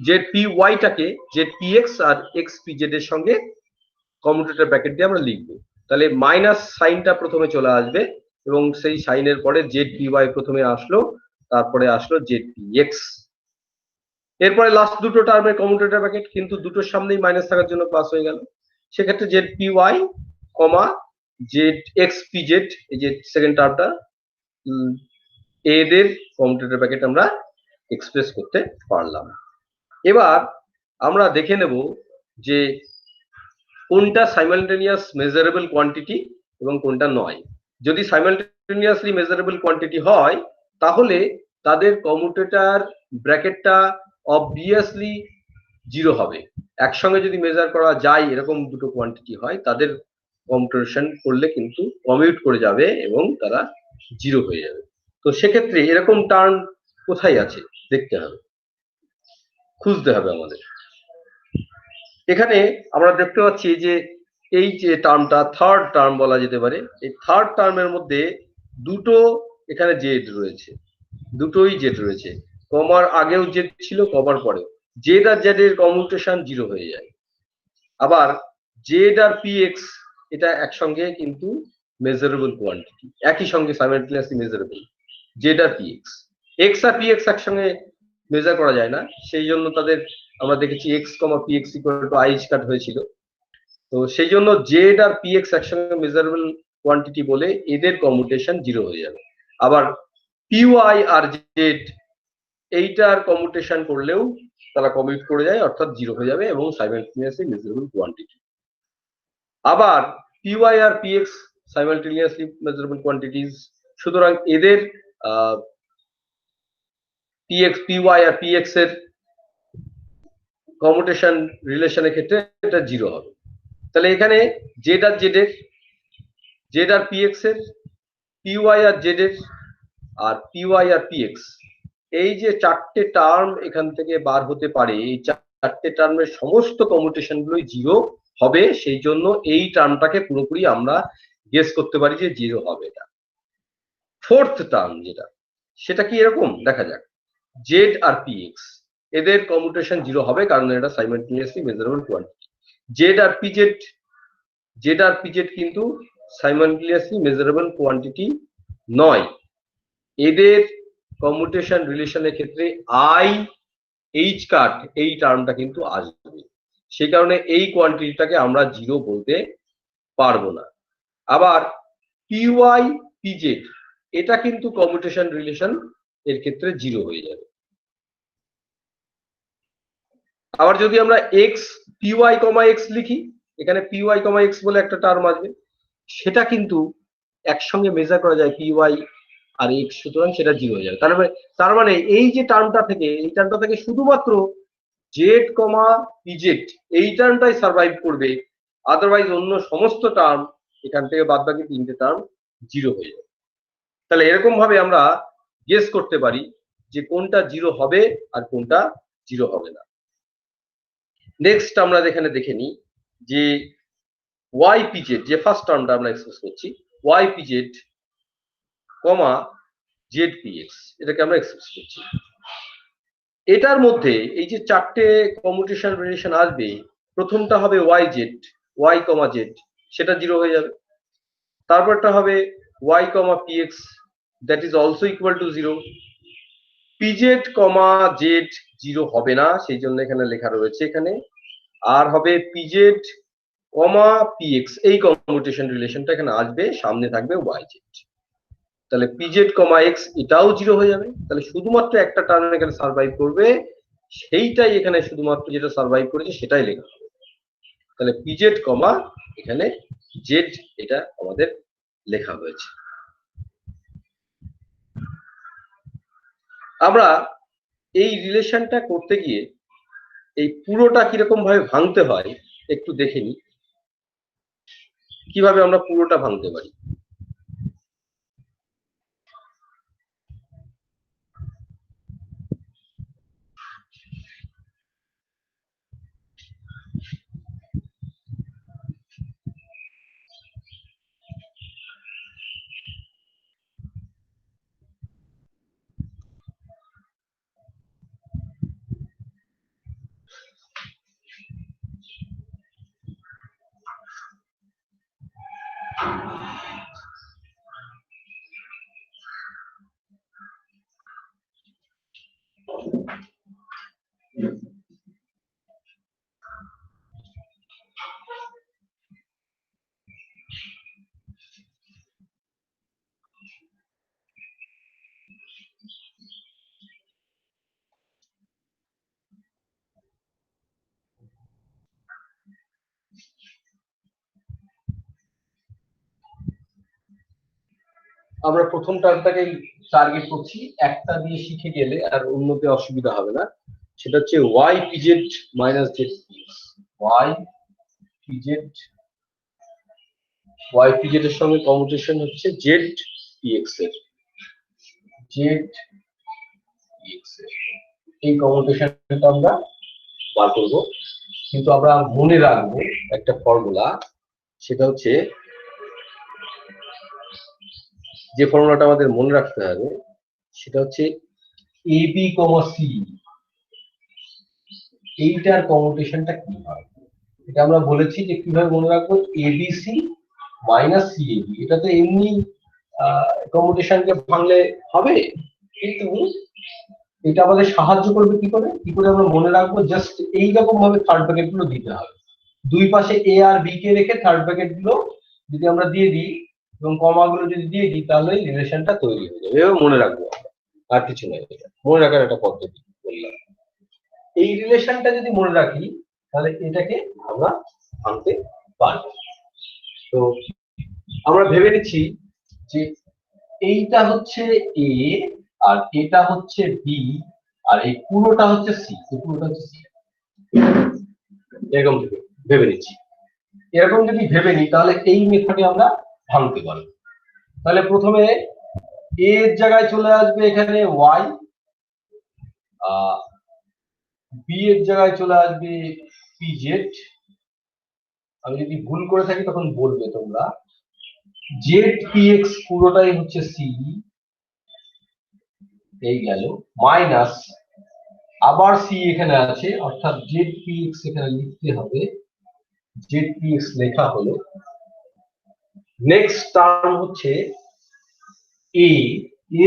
জেড পি ওয়াইটাকে জেড পি এক্স আর এক্স পি জেড এর সঙ্গে কমিউটেটর ব্র্যাকেট দিয়ে আমরা লিখবো। তাহলে মাইনাস সাইনটা প্রথমে চলে আসবে এবং সেই সাইনের পরে জেড পি ওয়াই প্রথমে আসলো, তারপরে আসলো জেড পি এক্স। এরপরে লাস্ট দুটো টার্মের কমিউটেটর ব্র্যাকেট, কিন্তু দুটোর সামনেই মাইনাস থাকার জন্য প্লাস হয়ে গেল। সেক্ষেত্রে Z P Y comma Z x P Z, এই যে সেকেন্ড টার্মটা এদের কমিউটেটর ব্র্যাকেট আমরা এক্সপ্রেস করতে পারলাম। এবার আমরা দেখে নেব যে কোনটা সাইমালটেনিয়াস মেজারেবল কোয়ান্টিটি এবং কোনটা নয়। যদি সাইমালটেনিয়াসলি মেজারেবল কোয়ান্টিটি হয়, তাহলে তাদের কমিউটেটর ব্র্যাকেটটা অবভিয়াসলি 0 হবে। একসঙ্গে যদি মেজার করা যায় এরকম দুটো কোয়ান্টিটি হয়, তাদের কমিউটেশন করলে কিন্তু কমিউট করে যাবে এবং তারা 0 হয়ে যাবে। তো সেক্ষেত্রে এরকম টার্ম কোথায় আছে দেখতে হবে, খুঁজতে হবে আমাদের। এখানে আমরা দেখতে পাচ্ছি যে এই যে টার্মটা থার্ড টার্ম বলা যেতে পারে, এই থার্ড টার্মের মধ্যে দুটো এখানে জেড রয়েছে, দুটোই জেড রয়েছে, কমার আগেও জেড ছিল, কমার পরেও। জেড আর জেড এর কমিউটেশন 0 হয়ে যায়। আবার জেড আর পি এক্স এটা একসঙ্গে কিন্তু মেজারেবল কোয়ান্টিটি, একই সঙ্গে সাইমালটেনিয়াসলি মেজারেবল জেড আর পি এক্স। এক্স আর পি এক্স একসঙ্গে মেজার করা যায় না, সেই জন্য তাদের আমরা দেখেছি x comma P X equal two I square হয়েছিল। তো সেই জন্য জেড আর পি এক্স একসঙ্গে মেজারেবল কোয়ান্টিটি বলে এদের কমিউটেশন 0 হয়ে যাবে। আবার পিওয়াই আর জেড এইটার কমিউটেশন করলেও তারা কমিউট করে যায়, অর্থাৎ 0 হয়ে যাবে এবং সাইমালটেনিয়াসলি মেজারেবল কোয়ান্টিটি। আবার পিওয়াই আর পিএক্স সাইমালটেনিয়াসলি মেজারেবল কোয়ান্টিটিস, সুতরাং এদের পিএক্স পিওয়াই আর পিএক্স এর কমিউটেশন রিলেশনের ক্ষেত্রে এটা 0 হবে। তাহলে এখানে জেড আর জেড এর, জেড আর পিএক্স এর, পিওয়াই আর জেড এর, আর পিওয়াই আর পিএক্স, এই যে চারটে টার্ম এখান থেকে বার হতে পারে, এই চারটে টার্মের সমস্ত কমিউটেশন গুলোই 0 হবে। সেই জন্য এই টার্মটাকে পুরোপুরি আমরা গেস করতে পারি যে 0 হবে। এটা ফোর্থ টার্ম যেটা, সেটা কি এরকম দেখা যাক। জেড আর পিএক্স এদের কমিউটেশন 0 হবে, কারণ এটা সাইমালটেনিয়াসলি মেজারেবল কোয়ান্টিটি। জেড আর পিজেড, জেড আর পিজেড কিন্তু সাইমালটেনিয়াসলি মেজারেবল কোয়ান্টিটি নয়। এদের কমিউটেশন রিলেশনের ক্ষেত্রে আই এইচ কাট এই টার্মটা কিন্তু আসবে। সেই কারণে এই কোয়ান্টিটিটাকে আমরা 0 বলতে পারবো না। আবার পিওয়াই পিজেড এটা কিন্তু কমিউটেশন রিলেশন এর ক্ষেত্রে 0 হয়ে যাবে। আবার যদি আমরা এক্স পিওয়াই কমা এক্স লিখি, এখানে পিওয়াই কমা এক্স বলে একটা টার্ম আসবে, সেটা কিন্তু একসঙ্গে মেজার করা যায় পিওয়াই আর এক্স, সুতরাং সেটা 0 হয়ে যাবে। তার মানে এই যে টার্মটা থেকে, এই টার্মটা থেকে শুধুমাত্র জেড কমা পিজেড এই টার্মটাই সার্ভাইভ করবে, আদারওয়াইজ অন্য সমস্ত টার্ম এখান থেকে বাদ বাকি তিনটে টার্ম 0 হয়ে যাবে। তাহলে এরকম ভাবে আমরা গেস করতে পারি যে কোনটা 0 হবে আর কোনটা 0 হবে না। নেক্সট আমরা এখানে দেখে নিই যে ওয়াই পিজেড, যে ফার্স্ট টার্মটা আমরা এক্সপ্রেস করছি, Y PZ comma Z PX, এটাকে আমরা এক্সপ্রেস করছি। এটার মধ্যে এই যে চারটে কমিউটেশন রিলেশন আসবে, প্রথমটা হবে Y Z, Y comma Z, সেটা 0 হয়ে যাবে। তারপরটা হবে Y comma PX, that is also equal to 0। PZ comma Z 0 হবে না, সেই জন্য এখানে লেখা রয়েছে এখানে। আর হবে পিজেড কমা পিএক্স, এই কমিউটেশন রিলেশনটা এখানে আসবে, সামনে থাকবে ওয়াই জেড। তাহলে পিজেড কমা এক্স এটাও 0 হয়ে যাবে। তাহলে শুধুমাত্র একটা টার্ম এখানে সার্ভাইভ করবে, সেইটাই এখানে শুধুমাত্র যেটা সার্ভাইভ করেছে সেটাই লেখা হবে। তাহলে পিজেড কমা এখানে জেড এটা আমাদের লেখা হয়েছে। আমরা এই রিলেশনটা করতে গিয়ে এই পুরোটা কিরকম ভাবে ভাঙতে হয় একটু দেখে নিই, কিভাবে আমরা পুরোটা ভাঙতে পারি। আমরা প্রথম টার্মটাকে টার্গেট করছি, একটা দিয়ে শিখে গেলে আর অন্যতে অসুবিধা হবে না। সেটা হচ্ছে Y PZ minus Z PX. Y PZ, Y PZ এর সঙ্গে কমিউটেশন হচ্ছে জেড পিএক্স এর, জেড পিএক্স এর এই কমিউটেশনটা আমরা বার করবো। কিন্তু আমরা মনে রাখবো একটা ফর্মুলা, সেটা হচ্ছে, যে ফর্মুলাটা আমাদের মনে রাখতে হবে সেটা হচ্ছে এ বি কমা সি, এইটার কমিউটেশনটা কি হয়। এটা আমরা বলেছি যে কিভাবে মনে রাখবো, এবিসি মাইনাস সিএবি, এটা তো এমনি কমিউটেশনকে ভাঙলে হবে, কিন্তু এটা আমাদের সাহায্য করবে কি করে আমরা মনে রাখবো, জাস্ট এইরকম ভাবে থার্ড ব্র্যাকেট গুলো দিতে হবে। দুই পাশে এ আর বি কে রেখে থার্ড ব্র্যাকেট গুলো যদি আমরা দিয়ে দিই, এবং কমাগুলো যদি দিয়ে দিই তাহলে রিলেশনটা তৈরি হয়ে যাবে। এভাবে মনে রাখবো, আর কিছু নয়, মনে রাখার একটা পদ্ধতি বললাম। এই রিলেশনটা যদি মনে রাখি তাহলে এটাকে আমরা আনতে পারবো। তো আমরা ভেবে নিচ্ছি যে এইটা হচ্ছে এ, আর এটা হচ্ছে বি, আর এই পুরোটা হচ্ছে সি, পুরোটা হচ্ছে সি। এরকম ভেবে নিচ্ছি। এরকম যদি ভেবে নিই তাহলে এই মেথডে আমরা ভাঙতে পারি। তাহলে প্রথমে এ এর জায়গায় চলে আসবে এখানে ওয়াই, বি এর জায়গায় চলে আসবে পিজেড। আমি যদি ভুল করে থাকি তখন বলবে তোমরা। জেড পি এক্স পুরোটাই হচ্ছে সি, এই গেল, মাইনাস আবার সি এখানে আছে, অর্থাৎ জেড পি এক্স এখানে লিখতে হবে, জেড পি এক্স লেখা হলো। নেক্সট টার্ম হচ্ছে এ,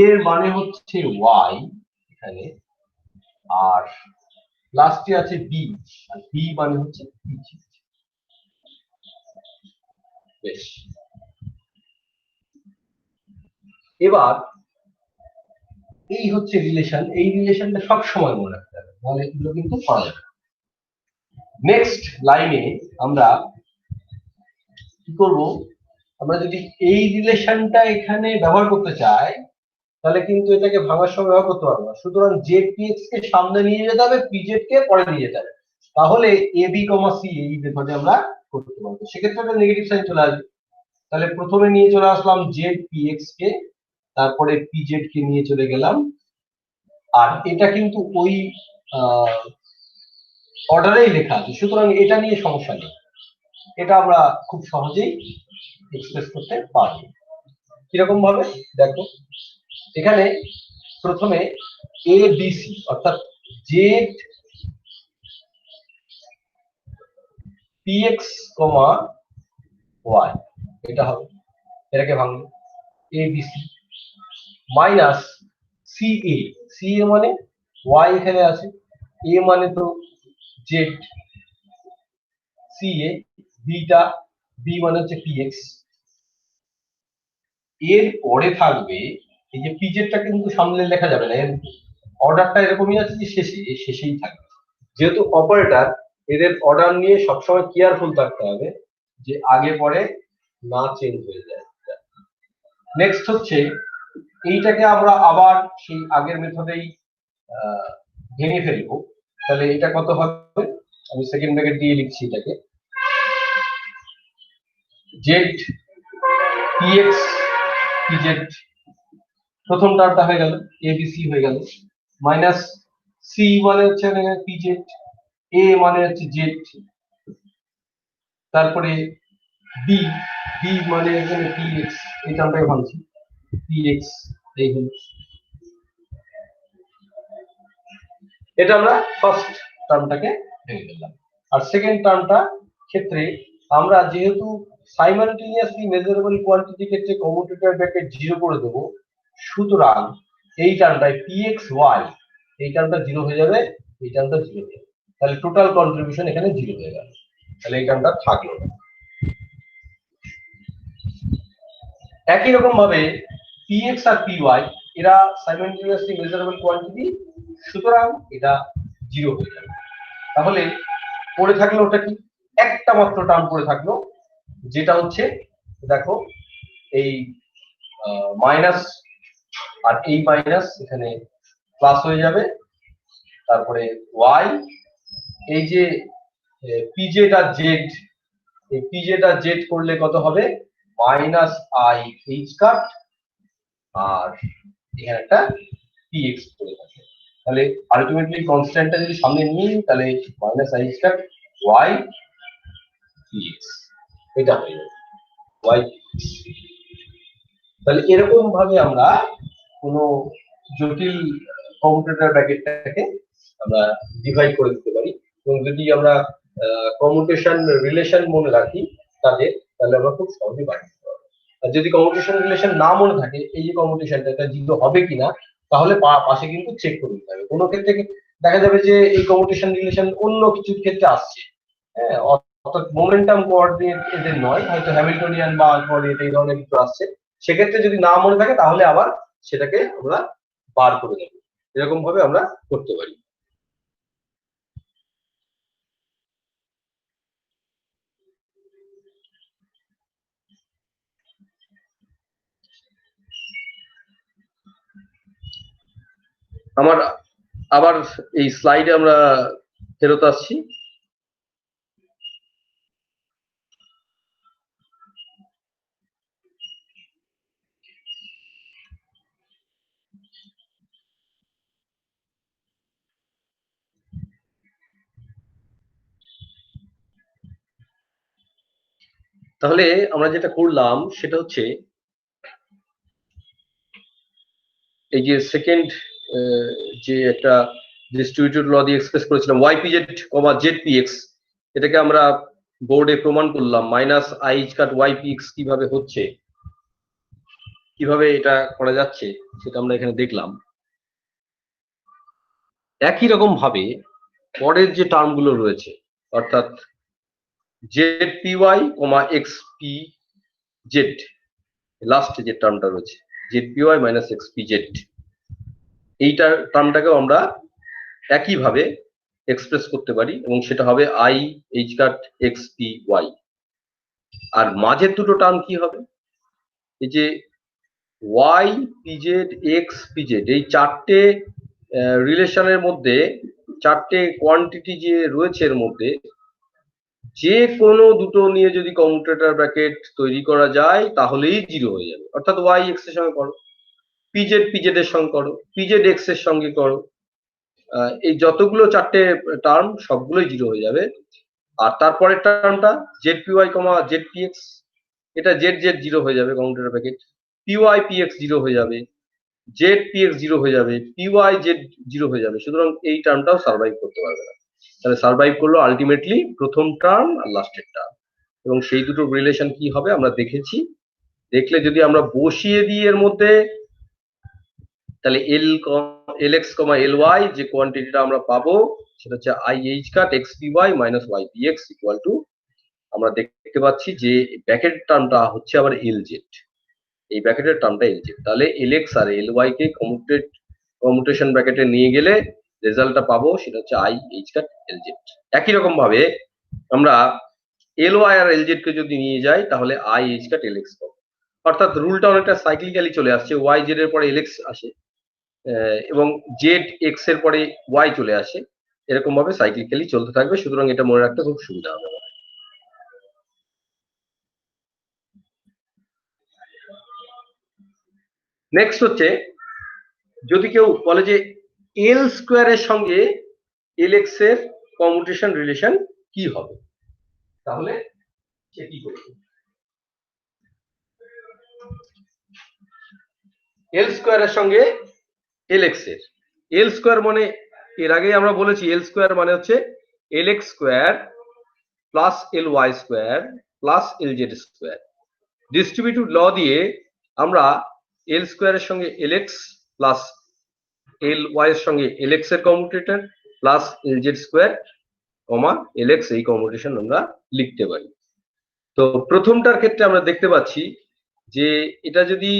এর মানে হচ্ছে ওয়াই এখানে, আর লাস্টে আছে বি, আর বি মানে হচ্ছে পিজেড। বেশ, এবার এই হচ্ছে রিলেশন। এই রিলেশনটা সব সময় মনে রাখতে হবে, তাহলে এগুলো কিন্তু পাওয়া যাবে। নেক্সট লাইনে আমরা কি করব, আমরা যদি এই রিলেশনটা এখানে ব্যবহার করতে চাই তাহলে কিন্তু এটাকে ভাঙার সময় ব্যবহার করতে পারবো না। সুতরাং জেড পি এক্স কে সামনে নিয়ে যেতে হবে, পিজেড কে পরে নিয়ে যেতে হবে, তাহলে এ বি কমা সি এই মেথডে আমরা করতে পারবো। সেক্ষেত্রে একটা নেগেটিভ সাইন চলে আসবে। তাহলে প্রথমে নিয়ে চলে আসলাম জেড পি এক্স কে, তারপরে পিজেড কে নিয়ে চলে গেলাম, আর এটা কিন্তু ওই অর্ডারেই লেখা আছে, সুতরাং এটা নিয়ে সমস্যা নেই, এটা আমরা খুব সহজেই এক্সপ্রেস করতে পারবো। কিরকম ভাবে দেখো, এখানে প্রথমে এ বি সি অর্থাৎ জেড পি এক্স কমা ওয়াই এটা হবে, এটাকে ভাঙবে A B C minus C A, C এ মানে ওয়াই এখানে আছে, এ মানে তো জেড, সি এ, বিটা, বি মানে হচ্ছে পি এক্স। এর পরে থাকবে এই যে পিজেডটা কিন্তু সামনে লেখা যাবে না, এর অর্ডারটা এরকমই আছে যে শেষেই থাকবে। যেহেতু অপারেটর, এদের অর্ডার নিয়ে সবসময় কেয়ারফুল থাকতে হবে যে আগে পরে না চেঞ্জ হয়ে যায়। নেক্সট হচ্ছে এইটাকে আমরা আবার সেই আগের মেথডেই ভেঙে ফেলবো। তাহলে এটা কত হবে, আমি সেকেন্ড ব্র্যাকেট দিয়ে লিখছি এটাকে, জেড পি এক্স পিজেড, প্রথম টার্মটা হয়ে গেল, এবিসি হয়ে গেল, মাইনাস সি মানে হচ্ছে পিজেড, এ মানে হচ্ছে জেড, তারপরে বি, বি মানে এখানে পি এক্স, এই টার্মটাকে ভাঙছি, পি এক্স, এই হলো। এটা আমরা ফার্স্ট টার্মটাকে ভেঙে ফেললাম। আর সেকেন্ড টার্মটা ক্ষেত্রে আমরা যেহেতু সাইমালটেনিয়াসলি মেজারেবল কোয়ান্টিটি ক্ষেত্রে কমিউটেটর ব্র্যাকেট 0 করে দেবো, সুতরাং এই টার্মটায় পি এক্স ওয়াই এই টার্মটা 0 হয়ে যাবে, এই টার্মটা 0 হয়ে যাবে, তাহলে টোটাল কন্ট্রিবিউশন এখানে 0 হয়ে গেল, তাহলে এই টার্মটা থাকলো না। একই রকম ভাবে পি এক্স আর পি ওয়াই এরা সাইমালটেনিয়াসলি মেজারেবল কোয়ান্টিটি, সুতরাং এটা 0 হয়ে যাবে। তাহলে পড়ে থাকলো ওটা কি, একটা মাত্র টার্ম পড়ে থাকলো, যেটা হচ্ছে দেখো এই মাইনাস আর এই মাইনাস এখানে প্লাস হয়ে যাবে, তারপরে ওয়াই, এই যে পিজেড আর জেড, এই পিজেড আর জেড করলে কত হবে, মাইনাস আই এইচ কাট, আর এখানে একটা পি এক্স পড়ে থাকে। তাহলে আলটিমেটলি কনস্ট্যান্টটা যদি সামনে নিই তাহলে minus I H cut Y P X, এটা হয়ে যাবে ওয়াই। তাহলে এরকম ভাবে আমরা কোনো জটিল কমিউটেটর ব্র্যাকেটটাকে আমরা ডিভাইড করে দিতে পারি, এবং যদি আমরা কমিউটেশন রিলেশন মনে রাখি তাদের, তাহলে আমরা খুব সহজে বাড়ি দিতে পারবো। আর যদি কমিউটেশন রিলেশন না মনে থাকে, এই যে কমিউটেশনটা এটা 0 হবে কিনা, তাহলে পাশে কিন্তু চেক করে দিতে হবে। কোনো ক্ষেত্রে দেখা যাবে যে এই কমিউটেশন রিলেশন অন্য কিছুর ক্ষেত্রে আসছে, হ্যাঁ, অর্থাৎ মোমেন্টাম কোঅর্ডিনেট এদের নয়, হয়তো হ্যামিল্টনিয়ান বা কোঅর্ডিনেট এই ধরনের কিছু আসছে, সেক্ষেত্রে যদি না মনে থাকে তাহলে আবার সেটাকে আমরা বার করে দেবো। এরকম ভাবে আমরা করতে পারি। আমার আবার এই স্লাইডে আমরা ফেরত আসছি। তাহলে আমরা যেটা করলাম সেটা হচ্ছে এই যে সেকেন্ড যে একটা ডিস্ট্রিবিউটেড ল দিয়ে এক্সপ্রেস করেছিলাম ypz, zpx, এটাকে আমরা বোর্ডে প্রমাণ করলাম মাইনাস আই কাট ypx কিভাবে হচ্ছে, কিভাবে এটা করা যাচ্ছে সেটা আমরা এখানে দেখলাম। একই রকম ভাবে পরের যে টার্মগুলো রয়েছে, অর্থাৎ zpy, xpz, লাস্টে যে টার্মটা রয়েছে zpy মাইনাস xpz, এইটার টার্মটাকেও আমরা একইভাবে এক্সপ্রেস করতে পারি এবং সেটা হবে I H cut X P Y. আর মাঝের দুটো টার্ম কি হবে, এই যে ওয়াই পিজেড এক্স পিজেড, এই চারটে রিলেশনের মধ্যে, চারটে কোয়ান্টিটি যে রয়েছে এর মধ্যে, যে কোনো দুটো নিয়ে যদি কমিউটেটর ব্র্যাকেট তৈরি করা যায় তাহলেই জিরো হয়ে যাবে। অর্থাৎ ওয়াই এক্স এর সঙ্গে করো, পিজেড পিজেড এর সঙ্গে করো, পিজেড এক্স এর সঙ্গে করো, এই যতগুলো চারটে টার্ম সবগুলোই জিরো হয়ে যাবে। আর তারপরের টার্মটা জেড পিওয়াই কমা জেড পিএক্স, এটা জেড জেড জিরো হয়ে যাবে counter packet, PY PX zero হয়ে যাবে, জেড পিএক্স জিরো হয়ে যাবে, পিওয়াই জেড জিরো হয়ে যাবে। সুতরাং এই টার্মটাও সার্ভাইভ করতে পারবে না। তাহলে সার্ভাইভ করলো আলটিমেটলি প্রথম টার্ম আর লাস্টের টার্ম, এবং সেই দুটো রিলেশন কি হবে আমরা দেখেছি। দেখলে যদি আমরা বসিয়ে দিই এর মধ্যে, তাহলে এল এক্স কমা এল ওয়াই যে কোয়ান্টিটিটা আমরা পাবো সেটা হচ্ছে I H cut X P Y minus Y P X equal to, আমরা দেখতে পাচ্ছি যে ব্র্যাকেট টার্মটা হচ্ছে আবার এল জেড, এই ব্র্যাকেটের টার্মটা এল জেড। তাহলে এল এক্স আর এল ওয়াই কে কমিউটেশন ব্র্যাকেটে নিয়ে গেলে রেজাল্টটা পাবো সেটা হচ্ছে I H cut L Z. একই রকম ভাবে আমরা এল ওয়াই আর এল জেড কে যদি নিয়ে যাই তাহলে I H cut L X পাবো। অর্থাৎ রুলটা অনেকটা সাইক্লিক্যালি চলে আসছে, ওয়াই জেড এর পরে এল এক্স আসে এবং জেড এক্স এর পরে ওয়াই চলে আসে, এরকম ভাবে সাইক্লিক্যালি চলতে থাকবে। সুতরাং এটা মনে রাখতে খুব সুবিধা হবে। নেক্সট হচ্ছে যদি কেউ বলে যে এল স্কোয়ারের সঙ্গে এল এক্স এর কমিউটেশন রিলেশন কি হবে, তাহলে সে কি করবে? এল স্কোয়ারের সঙ্গে এল এক্স এর, এল স্কোয়ার মানে এর আগে আমরা বলেছি এল স্কোয়ার মানে হচ্ছে L X square plus L Y square plus L Z square. Distributive law দিয়ে আমরা এল স্কোয়ারের সঙ্গে L X plus L Y এর সঙ্গে এল এক্স এর commutator plus L Z square comma L X, এই কমিউটেশন আমরা লিখতে পারি। তো প্রথমটার ক্ষেত্রে আমরা দেখতে পাচ্ছি যে এটা যদি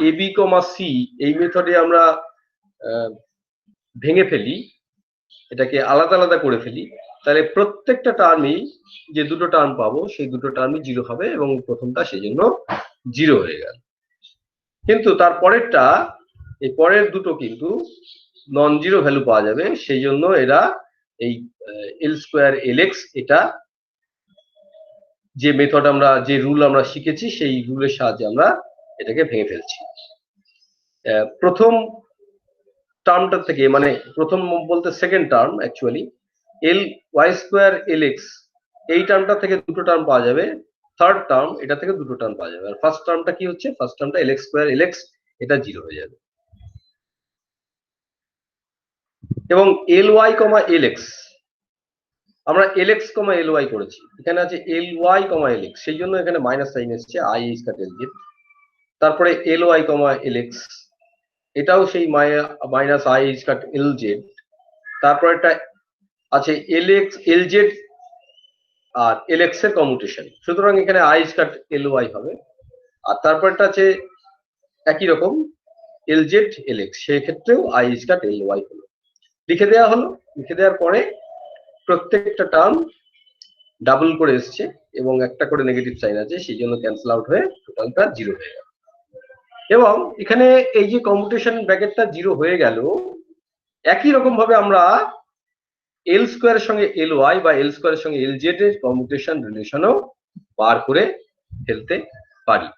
এ বি কমা সি এই মেথডে আমরা ভেঙে ফেলি, এটাকে আলাদা আলাদা করে ফেলি, তাহলে প্রত্যেকটা টার্মই যে দুটো টার্ম পাবো সেই দুটো টার্মই জিরো হবে এবং প্রথমটা সেই জন্য জিরো হয়ে গেল। কিন্তু তার পরেরটা, এই পরের দুটো কিন্তু নন জিরো ভ্যালু পাওয়া যাবে, সেই জন্য এরা এই এল স্কোয়ার এল এক্স, এটা যে মেথড আমরা যে রুল আমরা শিখেছি সেই রুলের সাহায্যে আমরা এটাকে ভেঙে ফেলছি। প্রথম টার্মটা থেকে, মানে প্রথম বলতে second term actually, L Y square L X, এই টার্মটা থেকে দুটো টার্ম পাওয়া যাবে, থার্ড টার্ম এটা থেকে দুটো টার্ম পাওয়া যাবে। আর ফার্স্ট টার্মটা কি হচ্ছে, ফার্স্ট টার্মটা এল এক্স স্কোয়ার এল এক্স, এটা জিরো হয়ে যাবে। এবং L y comma L x, আমরা এল এক্স কমা এল ওয়াই করেছি, এখানে আছে L y comma L x, সেই জন্য এখানে মাইনাস সাইন এসছে I H cut L Z. তারপরে L y comma L x, এটাও সেই minus I H cut L Z. তারপর একটা আছে এল এক্স এল জেড আর এলএক্স এর কমিউটেশন। সুতরাং এখানে আই কাট এল ওয়াই হবে। আর তারপরটা আছে একই রকম এলজেড এলএক্স, সেক্ষেত্রেও আই কাট এল ওয়াই হলো। লিখে দেওয়া হলো। লিখে দেওয়ার পরে প্রত্যেকটা টার্ম ডাবল করে এসছে এবং একটা করে নেগেটিভ সাইন আছে, সেই জন্য ক্যান্সেল আউট হয়ে টোটালটা 0 হয়ে গেল। এবং এখানে এই যে কমিউটেশন ব্র্যাকেটটা 0 হয়ে গেল, একই রকম ভাবে আমরা এল স্কোয়ারের সঙ্গে এল ওয়াই বা এল স্কোয়ারের সঙ্গে এল জেড এর কমিউটেশন রিলেশনও বার করে ফেলতে পারি।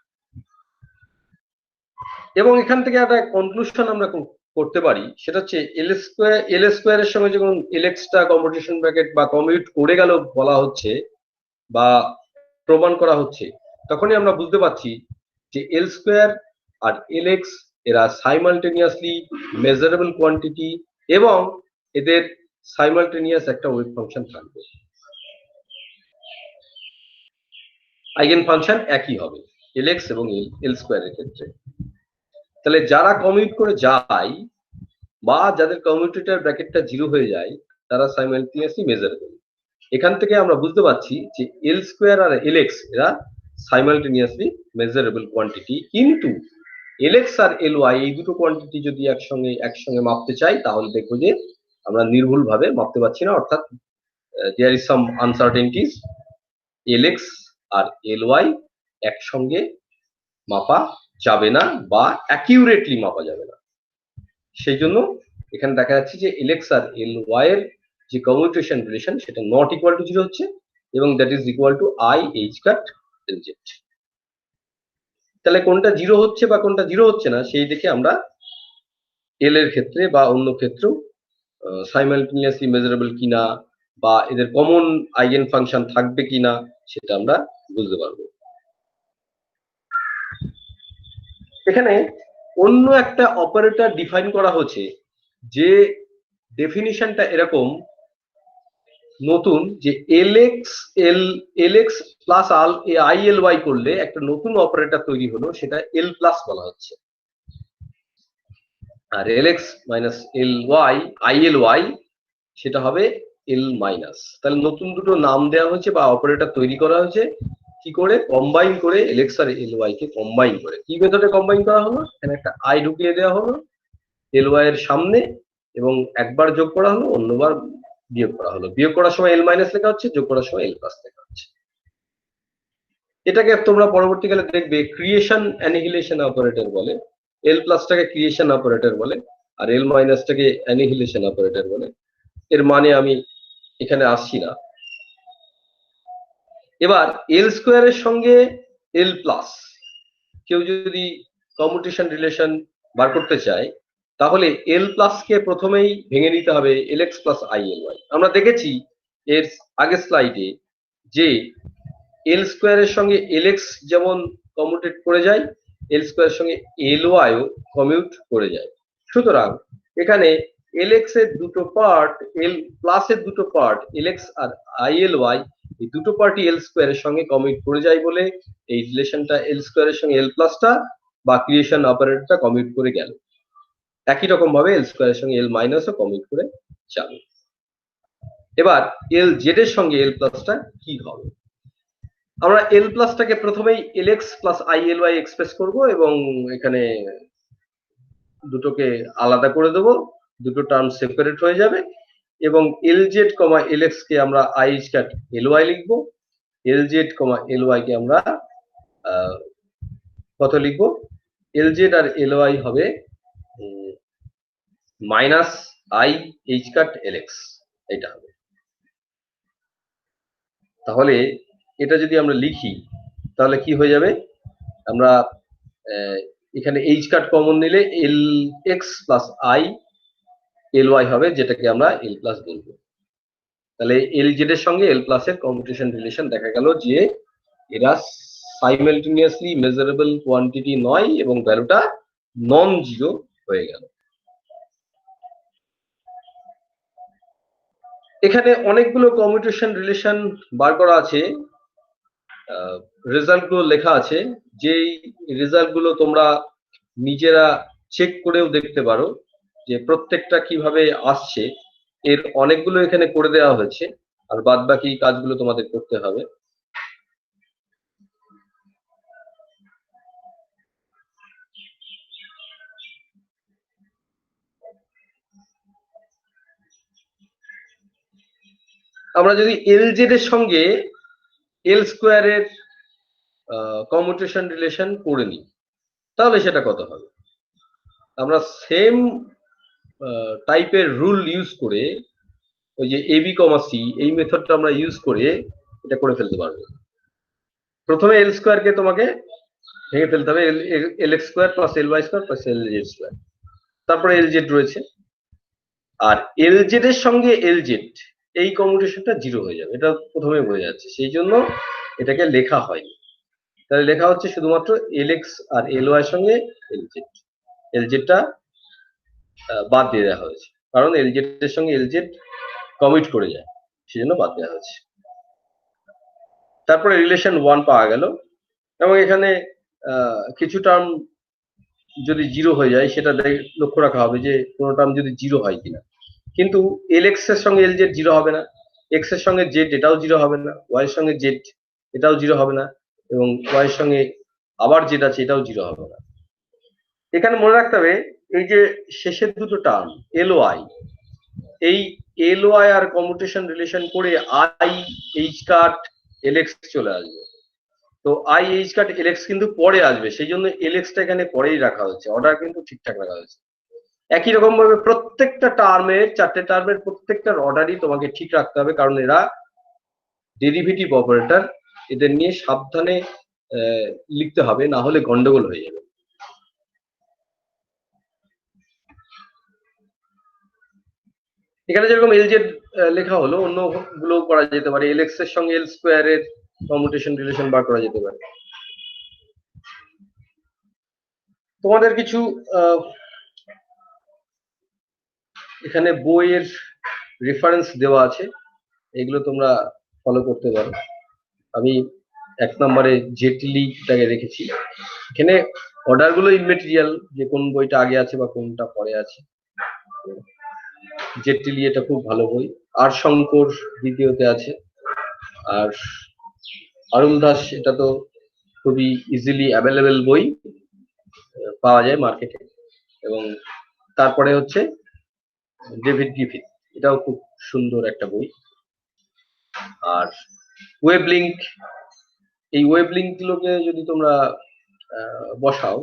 এবং এখান থেকে একটা কনক্লুশন আমরা করতে পারি, সেটা হচ্ছে এল স্কোয়ারের সঙ্গে যখন এলএক্সটা কমিউটেশন ব্র্যাকেট বা কমিউট করে গেল বলা হচ্ছে বা প্রমাণ করা হচ্ছে, তখনই আমরা বুঝতে পারছি যে এল স্কোয়ার আর এলএক্স এরা সাইমালটেনিয়াসলি মেজারেবল কোয়ান্টিটি এবং এদের সাইমালটেনিয়াস একটা ওয়েভ ফাংশন থাকবে। আইগেন ফাংশন একই হবে এলএক্স এবং এল স্কোয়ারের ক্ষেত্রে। তাহলে যারা কমিউট করে যায় বা যাদের কমিউটেটর ব্র্যাকেটটা 0 হয়ে যায়, তারা সাইমালটেনিয়াসলি মেজারেবল। এখান থেকে আমরা বুঝতে পারছি যে এল স্কোয়ার আর এলএক্স এরা সাইমালটেনিয়াসলি মেজারেবল কোয়ান্টিটি, কিন্তু এলএক্স আর এল ওয়াই এই দুটো কোয়ান্টিটি যদি একসঙ্গে মাপতে চাই, তাহলে দেখবো যে আমরা নির্ভুল ভাবে মাপতে পারছি না, অর্থাৎ there is some uncertainties. LX আর এল ওয়াই একসঙ্গে মাপা যাবে না বা অ্যাকিউরেটলি মাপা যাবে না। সেই জন্য এখানে দেখা যাচ্ছে যে এলএক্স আর এল ওয়াই এর যে কমিউটেশন রিলেশন সেটা নট ইকুয়াল টু 0 হচ্ছে এবং that is equal to I H cut L Z. তাহলে কোনটা 0 হচ্ছে বা কোনটা 0 হচ্ছে না সেই দেখে আমরা এল এর ক্ষেত্রে বা অন্য ক্ষেত্রেও সাইমালটেনিয়াসলি মেজারেবল কিনা বা এদের কমন আইগেন ফাংশন থাকবে কিনা সেটা আমরা বুঝতে পারবো। এখানে অন্য একটা অপারেটর ডিফাইন করা হচ্ছে, যে ডেফিনিশনটা এরকম নতুন, যে LX plus I L Y করলে একটা নতুন অপারেটর তৈরি হলো, সেটা এল প্লাস বলা হচ্ছে। আর L X minus L Y I L Y সেটা হবে এল মাইনাস। তাহলে নতুন দুটো নাম দেওয়া হয়েছে বা অপারেটর তৈরি করা হয়েছে, কি করে? কম্বাইন করে এলএক্স আর এল ওয়াই কে কম্বাইন করে। কি মেথডে কম্বাইন করা হলো? এখানে একটা আই ঢুকিয়ে দেওয়া হলো এল ওয়াই এর সামনে এবং একবার যোগ করা হলো, অন্যবার বিয়োগ করা হলো। বিয়োগ করার সময় এল মাইনাস লেখা হচ্ছে, যোগ করার সময় এল প্লাস লেখা হচ্ছে। এটাকে তোমরা পরবর্তীকালে দেখবে ক্রিয়েশন অ্যানিহিলেশন অপারেটর বলে। এল প্লাসটাকে ক্রিয়েশন অপারেটর বলে আর এল মাইনাসটাকে অ্যানিহিলেশন অপারেটর বলে। এর মানে আমি এখানে আসছি না। এবার এল স্কোয়ারের সঙ্গে এল প্লাস কেউ যদি কমিউটেশন রিলেশন বার করতে চায়, তাহলে এল প্লাস কে প্রথমেই ভেঙে নিতে হবে LX plus I L Y. আমরা দেখেছি এর আগের স্লাইডে যে এল স্কোয়ারের সঙ্গে এলএক্স যেমন কমিউটেট করে যায়, এল স্কোয়ারের সঙ্গে এল ওয়াইও কমিউট করে যায়। সুতরাং এখানে এলএক্স এর দুটো পার্ট, এল প্লাস এর দুটো পার্ট এলএক্স আর আই এল ওয়াই, এই দুটো পার্টই এল স্কোয়ারের সঙ্গে কমিউট করে যায় বলে এই রিলেশনটা এল স্কোয়ারের সঙ্গে এল প্লাসটা বা ক্রিয়েশন অপারেটরটা কমিউট করে গেল। একই রকম ভাবে এল স্কোয়ারের সঙ্গে এল মাইনাসও কমিউট করে যাবে। এবার এল জেড এর সঙ্গে এল প্লাসটা কি হবে? আমরা এল প্লাসটাকে প্রথমেই L X plus I L Y express করব এবং এখানে দুটোকে আলাদা করে দেব, দুটো টার্ম সেপারেট হয়ে যাবে এবং এল জেড কমা এলএক্স কে আমরা আই কাট এল ওয়াই লিখবো, এল জেড কমা এল ওয়াই কে আমরা কত লিখবো? এল জেড আর এল ওয়াই হবে minus I H cut LX, এটা হবে। তাহলে এটা যদি আমরা লিখি তাহলে কি হয়ে যাবে? আমরা এখানে এইচ কাট কমন নিলে L X plus I L Y হবে, যেটাকে আমরা এল প্লাস বলবো। তাহলে এল জেড এর সঙ্গে এল প্লাস এর কমিউটেশন রিলেশন দেখা গেল যে এরা সাইমালটেনিয়াসলি মেজারেবল কোয়ান্টিটি নয় এবং ভ্যালুটা নন জিরো হয়ে গেল। এখানে অনেকগুলো কমিউটেশন রিলেশন বার করা আছে, রেজাল্ট গুলো লেখা আছে। যেই রেজাল্ট গুলো তোমরা নিজেরা চেক করেও দেখতে পারো যে প্রত্যেকটা কিভাবে আসছে, এর অনেকগুলো এখানে করে দেওয়া হয়েছে। আর বাদ বাকি কাজগুলো তোমাদের করতে হবে। আমরা যদি LZ এর সঙ্গে L স্কোয়ারের কমিউটেশন রিলেশন করে নিই, তাহলে সেটা কত হবে? আমরা সেম টাইপের রুল ইউজ করে, ওই যে AB, C এই মেথডটা আমরা ইউজ করে এটা করে ফেলতে পারবো। প্রথমে L স্কোয়ারকে তোমাকে ভেঙে ফেলতে হবে, LX square plus LY square plus LZ square, তারপরে LZ রয়েছে। আর LZ এর সঙ্গে LZ এই কমিউটেশনটা 0 হয়ে যাবে, এটা প্রথমে বোঝা যাচ্ছে, সেই জন্য এটাকে লেখা হয়নি। তাহলে লেখা হচ্ছে শুধুমাত্র LX আর LY এর সঙ্গে LZ। LZ টা বাদ দিয়ে দেওয়া হয়েছে, কারণ LZ এর সঙ্গে LZ কমিট করে যায়, সেই জন্য বাদ দেওয়া হয়েছে। তারপরে রিলেশন 1 পাওয়া গেল, এবং এখানে কিছু টার্ম যদি 0 হয়ে যায় সেটা লক্ষ্য রাখা হবে যে কোনো টার্ম যদি 0 হয় কিনা। কিন্তু LX এর সঙ্গে LZ 0 হবে না, X এর সঙ্গে Z এটাও 0 হবে না, Y এর সঙ্গে Z এটাও 0 হবে না, এবং Y এর সঙ্গে আবার Z আছে এটাও 0 হবে না। এখানে মনে রাখতে হবে এই যে শেষের দুটো টার্ম LY, এই LY আর কমিউটেশন রিলেশন করে I H কাট LX চলে আসবে। তো I H কাট LX কিন্তু পরে আসবে, সেই জন্য LX টা এখানে পরেই রাখা হচ্ছে, অর্ডার কিন্তু ঠিকঠাক রাখা হয়েছে। একই রকম ভাবে প্রত্যেকটা টার্মের, চারটে টার্মের প্রত্যেকটার অর্ডারই তোমাকে ঠিক রাখতে হবে, কারণ এরা ডেরিভেটিভ অপারেটর, এদের নিয়ে সাবধানে লিখতে হবে, না হলে গন্ডগোল হয়ে যাবে। এখানে যেরকম LZ লেখা হলো, অন্য গুলো করা যেতে পারে, LX এর সঙ্গে L স্কোয়ারের কমিউটেশন রিলেশন বার করা যেতে পারে। তোমাদের কিছু এখানে বইয়ের রেফারেন্স দেওয়া আছে, এগুলো তোমরা ফলো করতে পারো। আমি 1 নম্বরে জেটলিটাকে রেখেছি, এখানে অর্ডার গুলো ইনমেটেরিয়াল, যে কোন বইটা আগে আছে বা কোনটা পরে আছে। জেটলি এটা খুব ভালো বই। আর শঙ্কর দ্বিতীয়তে আছে, আর অরুণ দাস এটা তো খুবই ইজিলি অ্যাভেলেবেল বই, পাওয়া যায় মার্কেটে। এবং তারপরে হচ্ছে ডেভিড গ্রিফিথ, এটাও খুব সুন্দর একটা বই। আর ওয়েব লিঙ্ক, এই ওয়েব লিঙ্ক গুলোকে যদি তোমরা বসাও